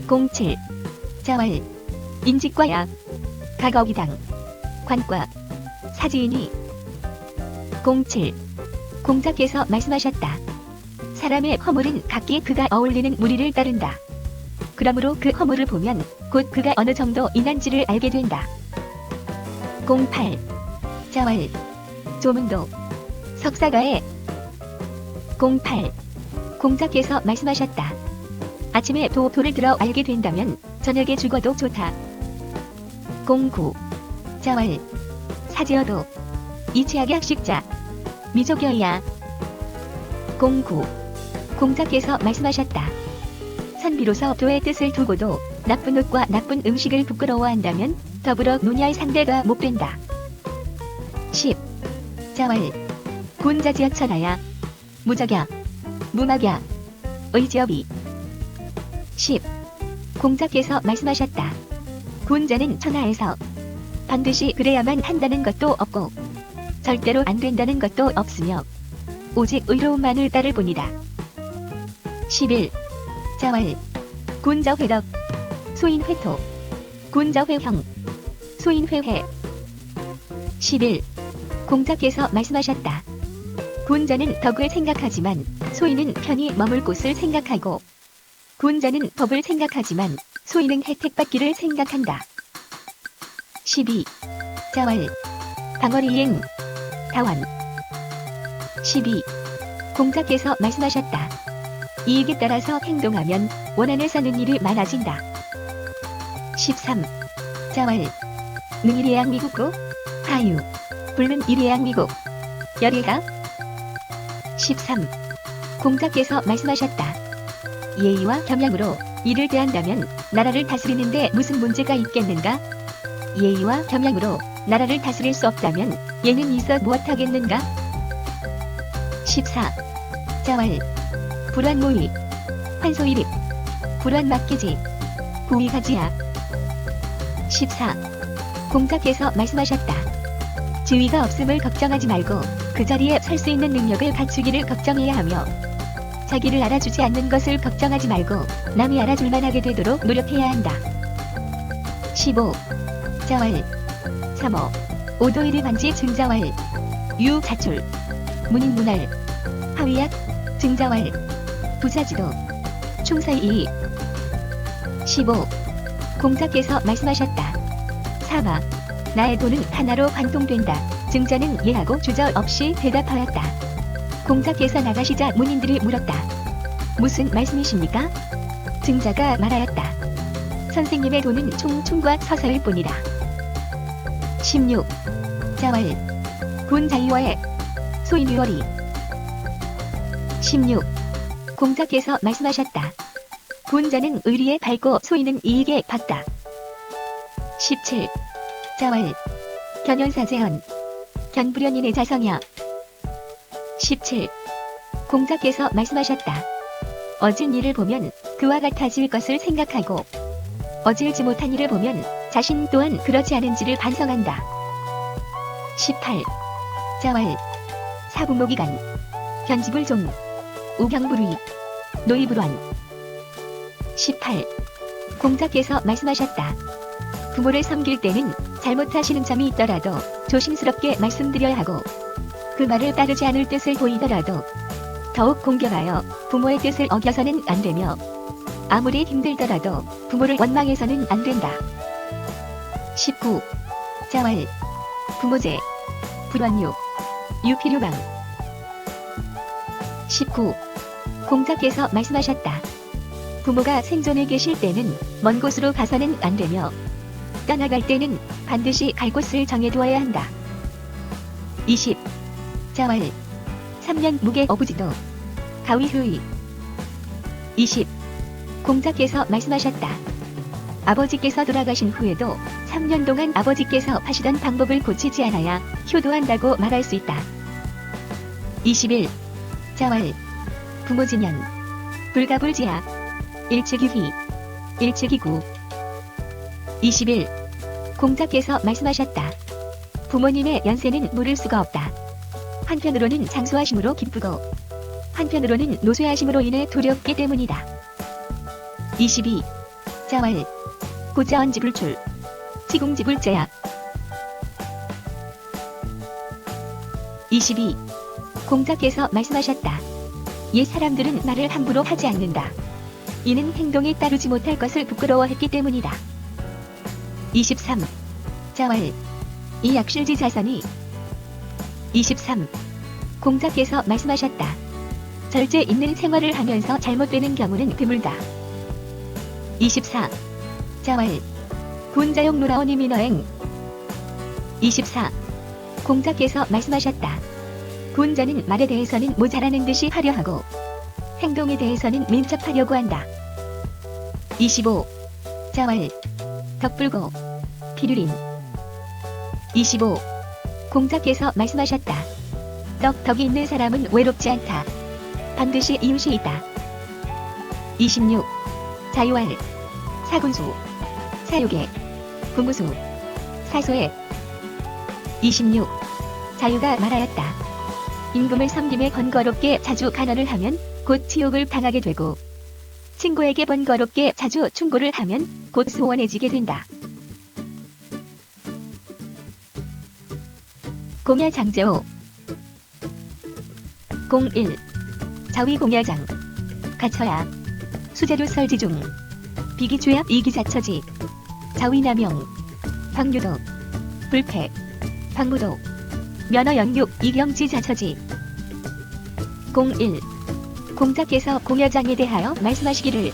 07. 자왈. 인직과야. 각어기당. 관과. 사지인이. 07. 공자께서 말씀하셨다. 사람의 허물은 각기 그가 어울리는 무리를 따른다. 그러므로 그 허물을 보면 곧 그가 어느 정도 인한지를 알게 된다. 08. 자왈. 조문도. 석사가에. 08. 공자께서 말씀하셨다. 아침에 도를 들어 알게 된다면 저녁에 죽어도 좋다. 09. 자왈. 사지어도. 이치하게 학식자. 미족여야. 09. 공자께서 말씀하셨다. 선 비로소 도의 뜻을 두고도 나쁜 옷과 나쁜 음식을 부끄러워한다면 더불어 논의할 상대가 못 된다. 10. 자왈. 군자지어 천하야. 무적야. 무막야. 의지업이. 10. 공자께서 말씀하셨다. 군자는 천하에서 반드시 그래야만 한다는 것도 없고 절대로 안 된다는 것도 없으며 오직 의로움만을 따를 뿐이다. 11. 자왈. 군자회덕. 소인회토. 군자회형. 소인회회. 11. 공자께서 말씀하셨다. 군자는 덕을 생각하지만 소인은 편히 머물 곳을 생각하고 군자는 법을 생각하지만 소인은 혜택받기를 생각한다. 12. 자왈. 방어리행. 다완. 12. 공자께서 말씀하셨다. 이익에 따라서 행동하면 원한을 사는 일이 많아진다. 13. 자왈. 능일예양 미국고. 하유. 불문 일예양 미국. 열이가. 13. 공자께서 말씀하셨다. 예의와 겸양으로 이를 대한다면 나라를 다스리는데 무슨 문제가 있겠는가? 예의와 겸양으로 나라를 다스릴 수 없다면 예는 있어 무엇하겠는가? 14. 자왈. 불완모의. 환소일입. 불완막기지. 부위가지야. 14. 공자께서 말씀하셨다. 지위가 없음을 걱정하지 말고 그 자리에 설 수 있는 능력을 갖추기를 걱정해야 하며 자기를 알아주지 않는 것을 걱정하지 말고 남이 알아줄만 하게 되도록 노력해야 한다. 15. 자왈. 삼호. 오도일이 반지 증자왈. 유자출. 문인문할. 하위약. 증자왈. 부사지도. 충사이이. 15. 공자께서 말씀하셨다. 사마. 나의 도는 하나로 관통된다. 증자는 예하고 주저 없이 대답하였다. 공자께서 나가시자 문인들이 물었다. 무슨 말씀이십니까? 증자가 말하였다. 선생님의 도는 총과 서서일 뿐이다. 16. 자왈. 군자유화에. 소인유월이. 16. 공자께서 말씀하셨다. 군자는 의리에 밝고 소인은 이익에 밝다. 17. 자왈. 견연사제헌. 견불연인의 자성이야. 17. 공자께서 말씀하셨다. 어진 일을 보면 그와 같아질 것을 생각하고 어질지 못한 일을 보면 자신 또한 그렇지 않은지를 반성한다. 18. 자왈. 사부모기간. 견지불종. 우경불의. 노이불환. 18. 공자께서 말씀하셨다. 부모를 섬길 때는 잘못하시는 점이 있더라도 조심스럽게 말씀드려야 하고 그 말을 따르지 않을 뜻을 보이더라도 더욱 공경하여 부모의 뜻을 어겨서는 안 되며 아무리 힘들더라도 부모를 원망해서는 안 된다. 19. 자왈. 부모제. 불완유. 유필유방. 19. 공자께서 말씀하셨다. 부모가 생존해 계실 때는 먼 곳으로 가서는 안 되며 떠나갈 때는 반드시 갈 곳을 정해두어야 한다. 20. 자왈. 3년 무게 어부지도. 가위흐의. 20. 공자께서 말씀하셨다. 아버지께서 돌아가신 후에도 3년 동안 아버지께서 하시던 방법을 고치지 않아야 효도한다고 말할 수 있다. 21. 자왈. 부모진연. 불가불지야. 일치기휘. 일치기구. 21. 공자께서 말씀하셨다. 부모님의 연세는 물을 수가 없다. 한편으로는 장수하심으로 기쁘고 한편으로는 노쇠하심으로 인해 두렵기 때문이다. 22. 자왈. 고자언지불출. 지궁지불제야. 22. 공자께서 말씀하셨다. 옛 사람들은 말을 함부로 하지 않는다. 이는 행동에 따르지 못할 것을 부끄러워했기 때문이다. 23. 자왈. 이 약실지 자선이. 23. 공자께서 말씀하셨다. 절제 있는 생활을 하면서 잘못되는 경우는 드물다. 24. 자왈. 군자용 노라오니 민어행. 24. 공자께서 말씀하셨다. 군자는 말에 대해서는 모자라는 듯이 하려 하고 행동에 대해서는 민첩하려고 한다. 25. 자왈 덕불고 필유림 25. 공자께서 말씀하셨다. 덕이 있는 사람은 외롭지 않다. 반드시 이웃이 있다. 26. 자유왈 사군수 사유계 부무수 사소해 26. 자유가 말하였다. 임금을 섬김에 번거롭게 자주 간언을 하면 곧 지옥을 당하게 되고 친구에게 번거롭게 자주 충고를 하면 곧 소원해지게 된다. 공야 장제호 01. 자위 공야장 가처야 수재료 설지중 비기주압 이기자처지 자위남용 방유도 불패 방무도 면허연육 이경지 자처지 01. 공자께서 공야장에 대하여 말씀하시기를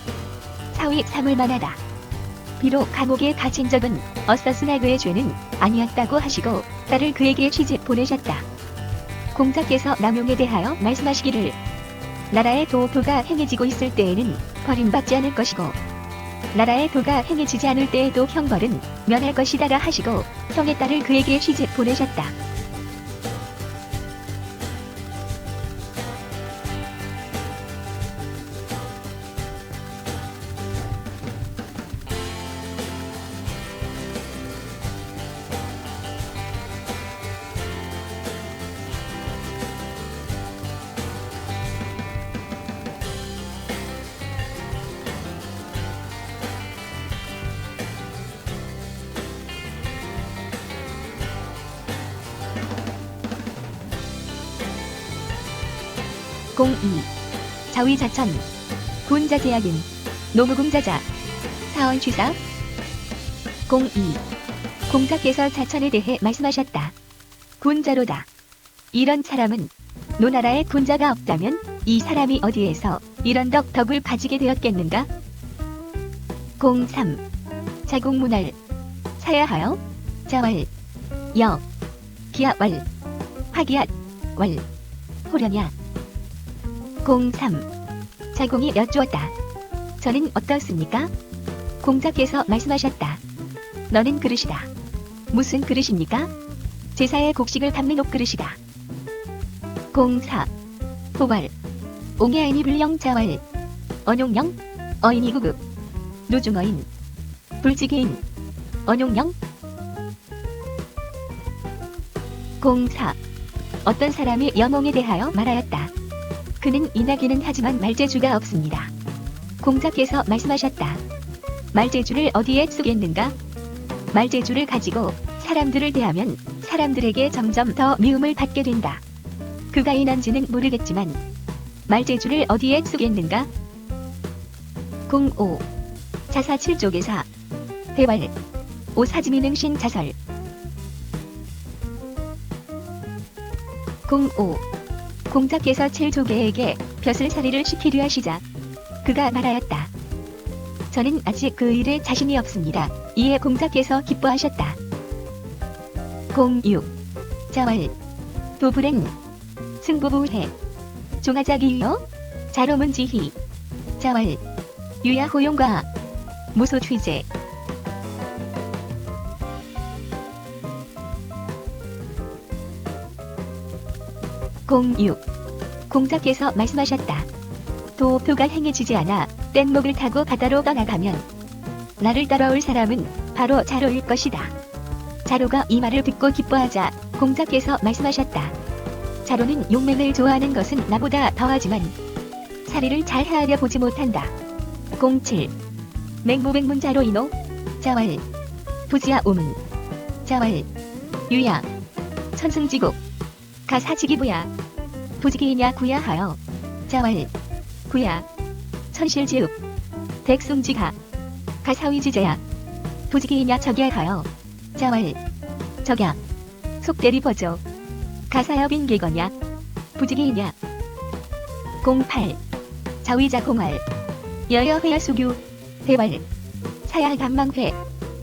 사위 삼을 만하다. 비록 감옥에 갇힌 적은 없었으나 그의 죄는 아니었다고 하시고 딸을 그에게 시집 보내셨다. 공자께서 남용에 대하여 말씀하시기를 나라의 도가 행해지고 있을 때에는 버림받지 않을 것이고 나라의 도가 행해지지 않을 때에도 형벌은 면할 것이다라 하시고 형의 딸을 그에게 시집 보내셨다. (02) 자위자천 군자제약인 노무공자자 사원취사 02. 공자께서 자천에 대해 말씀하셨다. 군자로다. 이런 사람은 노나라에 군자가 없다면 이 사람이 어디에서 이런 덕을 가지게 되었겠는가? 03. 자공문할 사야하여 자왈 여 기야왈 화기앗 왈 호련야 03. 자공이 여쭈었다. 저는 어떻습니까? 공자께서 말씀하셨다. 너는 그릇이다. 무슨 그릇입니까? 제사의 곡식을 담는 옷그릇이다. 04. 호왈 옹야인이 불령 자왈 언용령 어인이 구급 노중어인 불지개인 언용령 04. 어떤 사람이 여몽에 대하여 말하였다. 그는 인하기는 하지만 말재주가 없습니다. 공자께서 말씀하셨다. 말재주를 어디에 쓰겠는가? 말재주를 가지고 사람들을 대하면 사람들에게 점점 더 미움을 받게 된다. 그가 인한지는 모르겠지만 말재주를 어디에 쓰겠는가? 05. 자사 7쪽에사 대왈 오사지미능신 자설 05. 공자께서 7조계에게 벼슬살이를 시키려 하시자 그가 말하였다. 저는 아직 그 일에 자신이 없습니다. 이에 공자께서 기뻐하셨다. 06. 자왈 도불행 승부부해 종아자기요 자로문지희 자왈 유야호용과 무소취제 06. 공자께서 말씀하셨다. 도가 행해지지 않아 뗏목을 타고 바다로 떠나가면 나를 따라올 사람은 바로 자로일 것이다. 자로가 이 말을 듣고 기뻐하자 공자께서 말씀하셨다. 자로는 용맹을 좋아하는 것은 나보다 더하지만 살이를 잘 헤아려 보지 못한다. 07. 맹무백문 자로이노 자왈 부지야 오문 자왈 유야 천승지국 가사지기부야 부지기이냐 구야하여 자왈 구야 천실지읍 덱숭지가 가사위지제야 부지기이냐 적야하여 자왈 적야 속대리버조 가사여빈 개거냐 부지기이냐 08. 자위자 공활 여여회야수규 대왈 사야감망회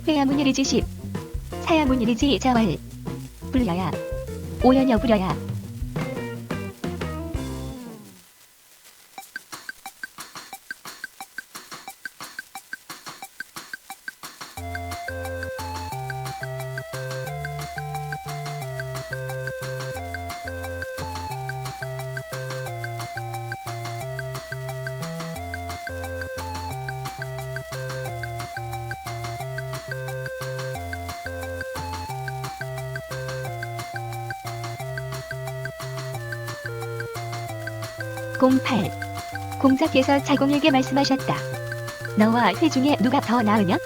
회야문일이지 10. 사야문일이지 자왈 불려야 오연여 부려야 08. 공자께서 자공에게 말씀하셨다. 너와 회 중에 누가 더 나으냐?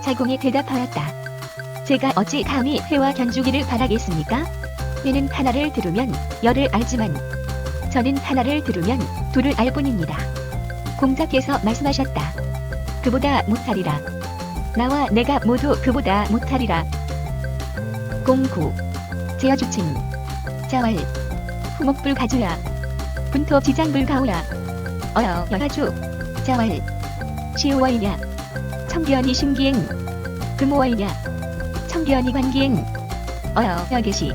자공이 대답하였다. 제가 어찌 감히 회와 견주기를 바라겠습니까? 회는 하나를 들으면 열을 알지만 저는 하나를 들으면 둘을 알 뿐입니다. 공자께서 말씀하셨다. 그보다 못하리라. 나와 내가 모두 그보다 못하리라. 09. 제어주침. 자왈. 후목불가주야. 분토지장불가오라. 어여 여하주. 자왈. 시오와이냐. 청기현이 심기행. 금오와이냐. 청기현이 관기행. 어여 여계시.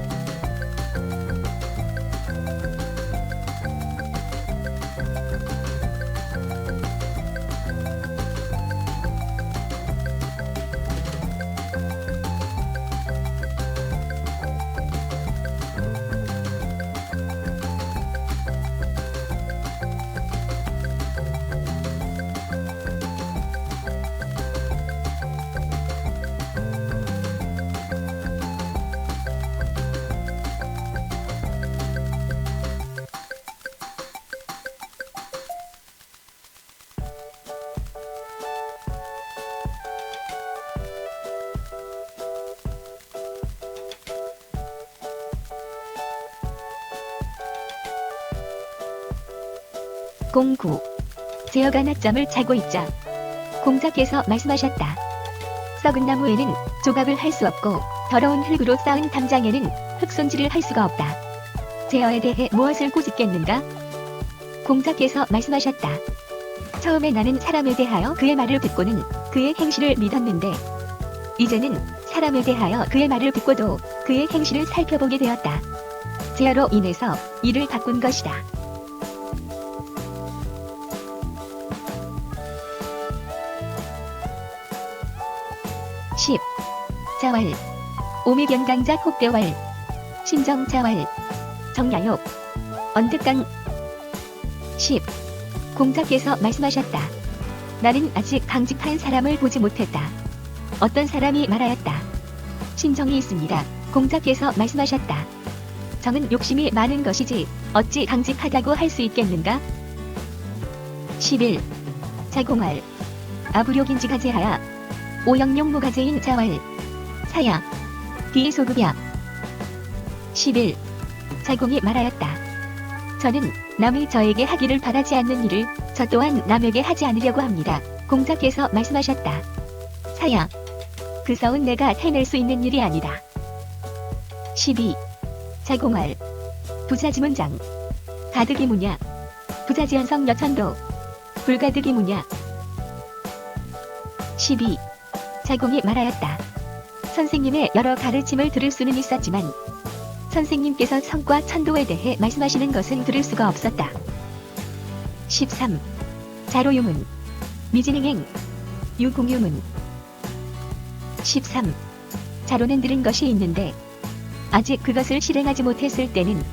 공구. 제어가 낮잠을 자고 있자 공자께서 말씀하셨다. 썩은 나무에는 조각을 할 수 없고 더러운 흙으로 쌓은 담장에는 흙손질을 할 수가 없다. 제어에 대해 무엇을 꼬집겠는가? 공자께서 말씀하셨다. 처음에 나는 사람에 대하여 그의 말을 듣고는 그의 행실을 믿었는데 이제는 사람에 대하여 그의 말을 듣고도 그의 행실을 살펴보게 되었다. 제어로 인해서 이를 바꾼 것이다. 10. 자왈. 오미변강자 혹대왈. 신정자왈. 정야욕. 언득강. 10. 공자께서 말씀하셨다. 나는 아직 강직한 사람을 보지 못했다. 어떤 사람이 말하였다. 신정이 있습니다. 공자께서 말씀하셨다. 정은 욕심이 많은 것이지 어찌 강직하다고 할 수 있겠는가? 11. 자공할. 아부욕인지가제하야. 오영용무가제인 자왈. 사야. 비소급야. 11. 자공이 말하였다. 저는 남이 저에게 하기를 바라지 않는 일을 저 또한 남에게 하지 않으려고 합니다. 공자께서 말씀하셨다. 사야. 그 서운 내가 해낼 수 있는 일이 아니다. 12. 자공할. 부자지문장. 가득이무냐. 부자지연성 여천도. 불가득이무냐. 12. 자공이 말하였다. 선생님의 여러 가르침을 들을 수는 있었지만 선생님께서 성과 천도에 대해 말씀하시는 것은 들을 수가 없었다. 13. 자로유문. 미진행행. 유공유문. 13. 자로는 들은 것이 있는데 아직 그것을 실행하지 못했을 때는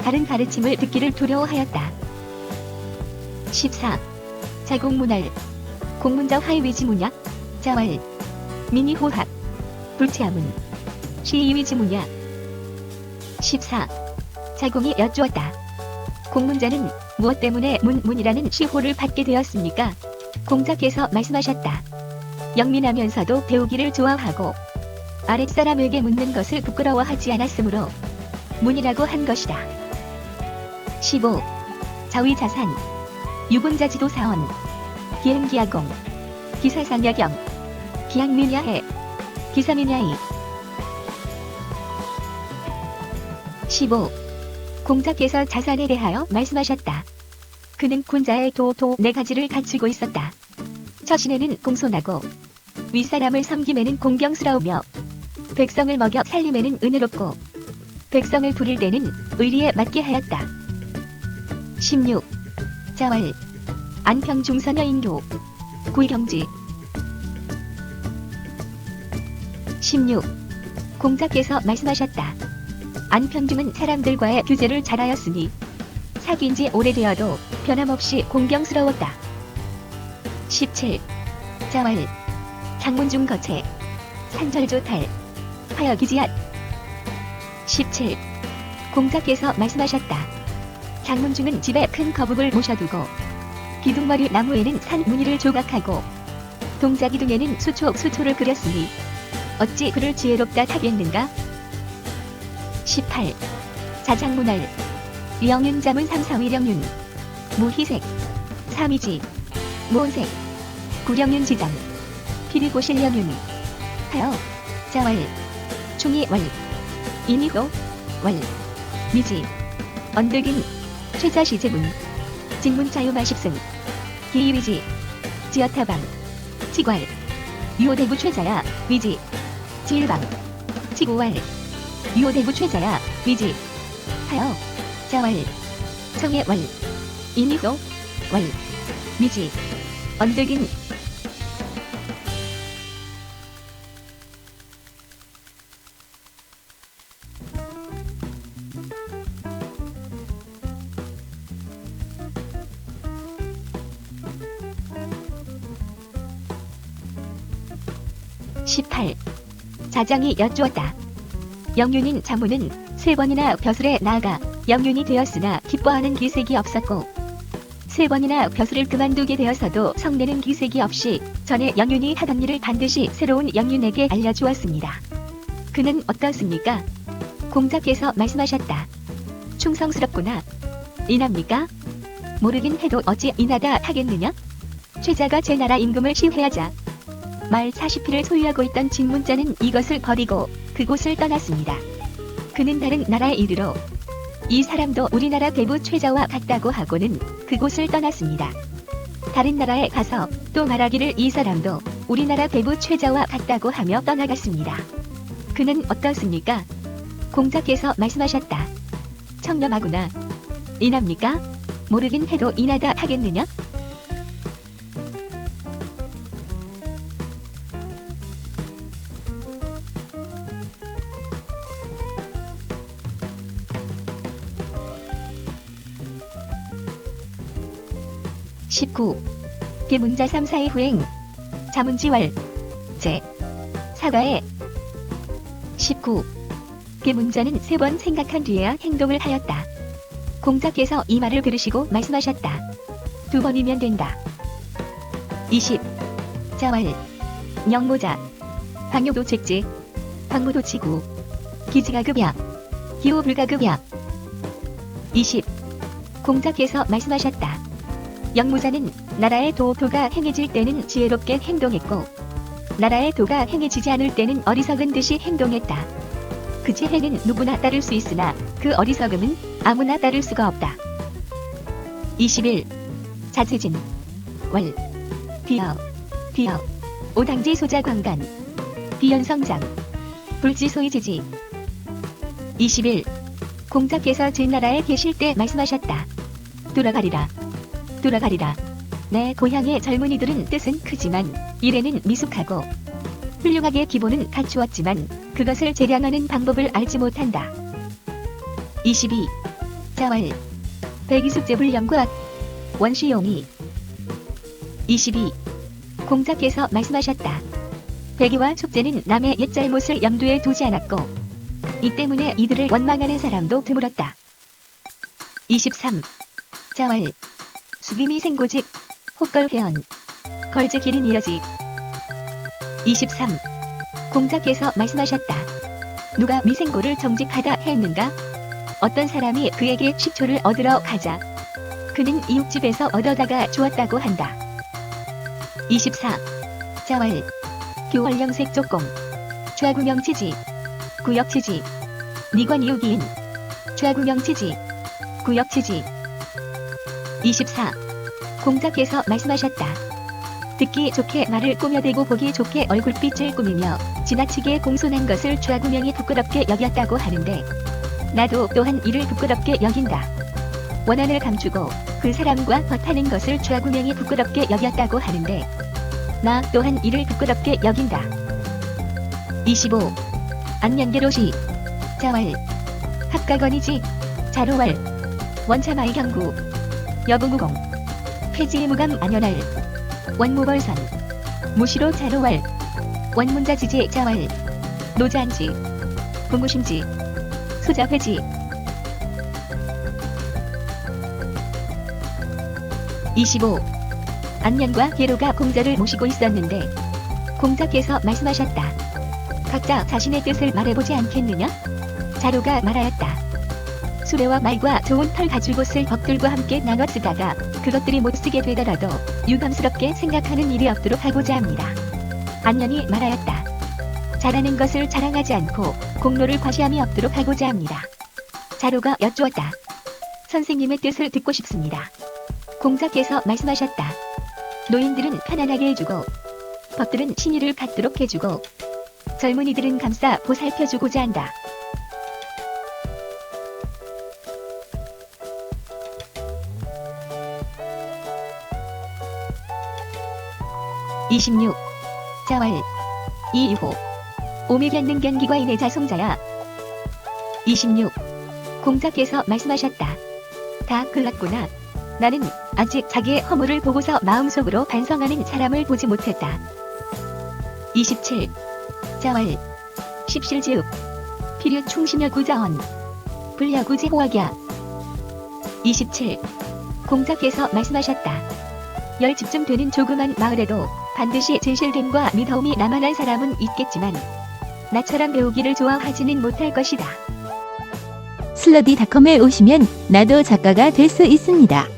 다른 가르침을 듣기를 두려워하였다. 14. 자공문할. 공문자 화이위지무냐. 자왈. 민이호합. 불체하문. 시이위지무냐. 14. 자공이 여쭈었다. 공문자는 무엇 때문에 문이라는 시호를 받게 되었습니까? 공자께서 말씀하셨다. 영민하면서도 배우기를 좋아하고 아랫사람에게 묻는 것을 부끄러워하지 않았으므로 문이라고 한 것이다. 15. 자위자산. 유군자지도사원. 기행기하공. 기사상야경. 기양민야해. 기사민야이. 15. 공자께서 자산에 대하여 말씀하셨다. 그는 군자의 도도 네 가지를 갖추고 있었다. 처신에는 공손하고 윗사람을 섬김에는 공경스러우며 백성을 먹여 살림에는 은혜롭고 백성을 부릴 때는 의리에 맞게 하였다. 16. 자왈. 안평중선여인교. 구이경지. 16. 공자께서 말씀하셨다. 안평중은 사람들과의 교제를 잘하였으니 사귄 지 오래되어도 변함없이 공경스러웠다. 17. 자왈. 장문중 거체. 산절조탈. 하여기지앗. 17. 공자께서 말씀하셨다. 장문중은 집에 큰 거북을 모셔두고 기둥머리 나무에는 산 무늬를 조각하고 동자기둥에는 수초를 그렸으니 어찌 그를 지혜롭다 하겠는가? 18. 자장문할 영윤 자문 삼사위령윤 무희색 삼이지 모온색 구령윤 지장 피리고실령윤 하여 자월 충이월 이미도 월 미지 언덕인 최자시제문 직문자유마십승 기위지 지어타방 치괄 유호대부 최자야 위지 지일방 치구왈 유호대부 최자야 위지 하여 자월 청해월 이미도 월 미지 언덕인 18. 자장이 여쭈었다. 영윤인 자문은 3번이나 벼슬에 나아가 영윤이 되었으나 기뻐하는 기색이 없었고 3번이나 벼슬을 그만두게 되어서도 성내는 기색이 없이 전에 영윤이 하던 일을 반드시 새로운 영윤에게 알려주었습니다. 그는 어떻습니까? 공자께서 말씀하셨다. 충성스럽구나. 인합니까? 모르긴 해도 어찌 인하다 하겠느냐? 최자가 제 나라 임금을 시해하자 말 40피를 소유하고 있던 진문자는 이것을 버리고 그곳을 떠났습니다. 그는 다른 나라에 이르러 이 사람도 우리나라 대부 최자와 같다고 하고는 그곳을 떠났습니다. 다른 나라에 가서 또 말하기를 이 사람도 우리나라 대부 최자와 같다고 하며 떠나갔습니다. 그는 어떻습니까? 공자께서 말씀하셨다. 청렴하구나. 인합니까? 모르긴 해도 인하다 하겠느냐? 19. 계문자 3사의 후행 자문지왈 제 사과에 19. 계문자는 3번 생각한 뒤에야 행동을 하였다. 공자께서 이 말을 들으시고 말씀하셨다. 2번이면 된다. 20. 자왈 영모자 방요도책지 방무도치구 기지가급야 기호불가급야 20. 공자께서 말씀하셨다. 영무자는 나라의 도가 행해질 때는 지혜롭게 행동했고 나라의 도가 행해지지 않을 때는 어리석은 듯이 행동했다. 그 지혜는 누구나 따를 수 있으나 그 어리석음은 아무나 따를 수가 없다. 21. 자세진 월 비어 오당지 소자광간 비연성장 불지소이지지 21. 공자께서 제 나라에 계실 때 말씀하셨다. 돌아가리라. 내 고향의 젊은이들은 뜻은 크지만 일에는 미숙하고 훌륭하게 기본은 갖추었지만 그것을 재량하는 방법을 알지 못한다. 22. 자왈 백이숙제불령과 원시용이 22. 공자께서 말씀하셨다. 백이와 숙제는 남의 옛 잘못을 염두에 두지 않았고 이 때문에 이들을 원망하는 사람도 드물었다. 23. 자왈 수비미 생고직 혹걸회원 걸즈 기린 이어지 23. 공자께서 말씀하셨다. 누가 미생고를 정직하다 했는가? 어떤 사람이 그에게 식초를 얻으러 가자 그는 이웃집에서 얻어다가 주었다고 한다. 24. 자왈 교월령색 쪽공 좌구명치지 구역치지 니관이우기인 좌구명치지 구역치지 24. 공자께서 말씀하셨다. 듣기 좋게 말을 꾸며대고 보기 좋게 얼굴빛을 꾸미며 지나치게 공손한 것을 좌구명이 부끄럽게 여겼다고 하는데 나도 또한 이를 부끄럽게 여긴다. 원한을 감추고 그 사람과 벗하는 것을 좌구명이 부끄럽게 여겼다고 하는데 나 또한 이를 부끄럽게 여긴다. 25. 안면계로시 자왈 합가건이지 자로왈 원차마이 경구 여부무공 폐지무감 안연할 원무벌선 무시로 자로왈 원문자지제 자왈 노자안지 부무심지 소자회지 25. 안면과 계로가 공자를 모시고 있었는데 공자께서 말씀하셨다. 각자 자신의 뜻을 말해보지 않겠느냐? 자로가 말하였다. 수레와 말과 좋은 털 가죽 옷을 벗들과 함께 나눠 쓰다가 그것들이 못 쓰게 되더라도 유감스럽게 생각하는 일이 없도록 하고자 합니다. 안면이 말하였다. 잘하는 것을 자랑하지 않고 공로를 과시함이 없도록 하고자 합니다. 자로가 여쭈었다. 선생님의 뜻을 듣고 싶습니다. 공자께서 말씀하셨다. 노인들은 편안하게 해주고 벗들은 신의를 갖도록 해주고 젊은이들은 감싸 보살펴주고자 한다. (26) 자왈 이호 오미견능 견기과인의 자송자야. 26. 공자께서 말씀하셨다. 다 글렀구나. 나는 아직 자기의 허물을 보고서 마음속으로 반성하는 사람을 보지 못했다. 27. 자왈 십실지읍 필요 충신여 구자언 불려구지 호학야. 27. 공자께서 말씀하셨다. 10집쯤 되는 조그만 마을에도 반드시 진실됨과 미더움이 나만한 사람은 있겠지만 나처럼 배우기를 좋아하지는 못할 것이다. 슬러디닷컴에 오시면 나도 작가가 될 수 있습니다.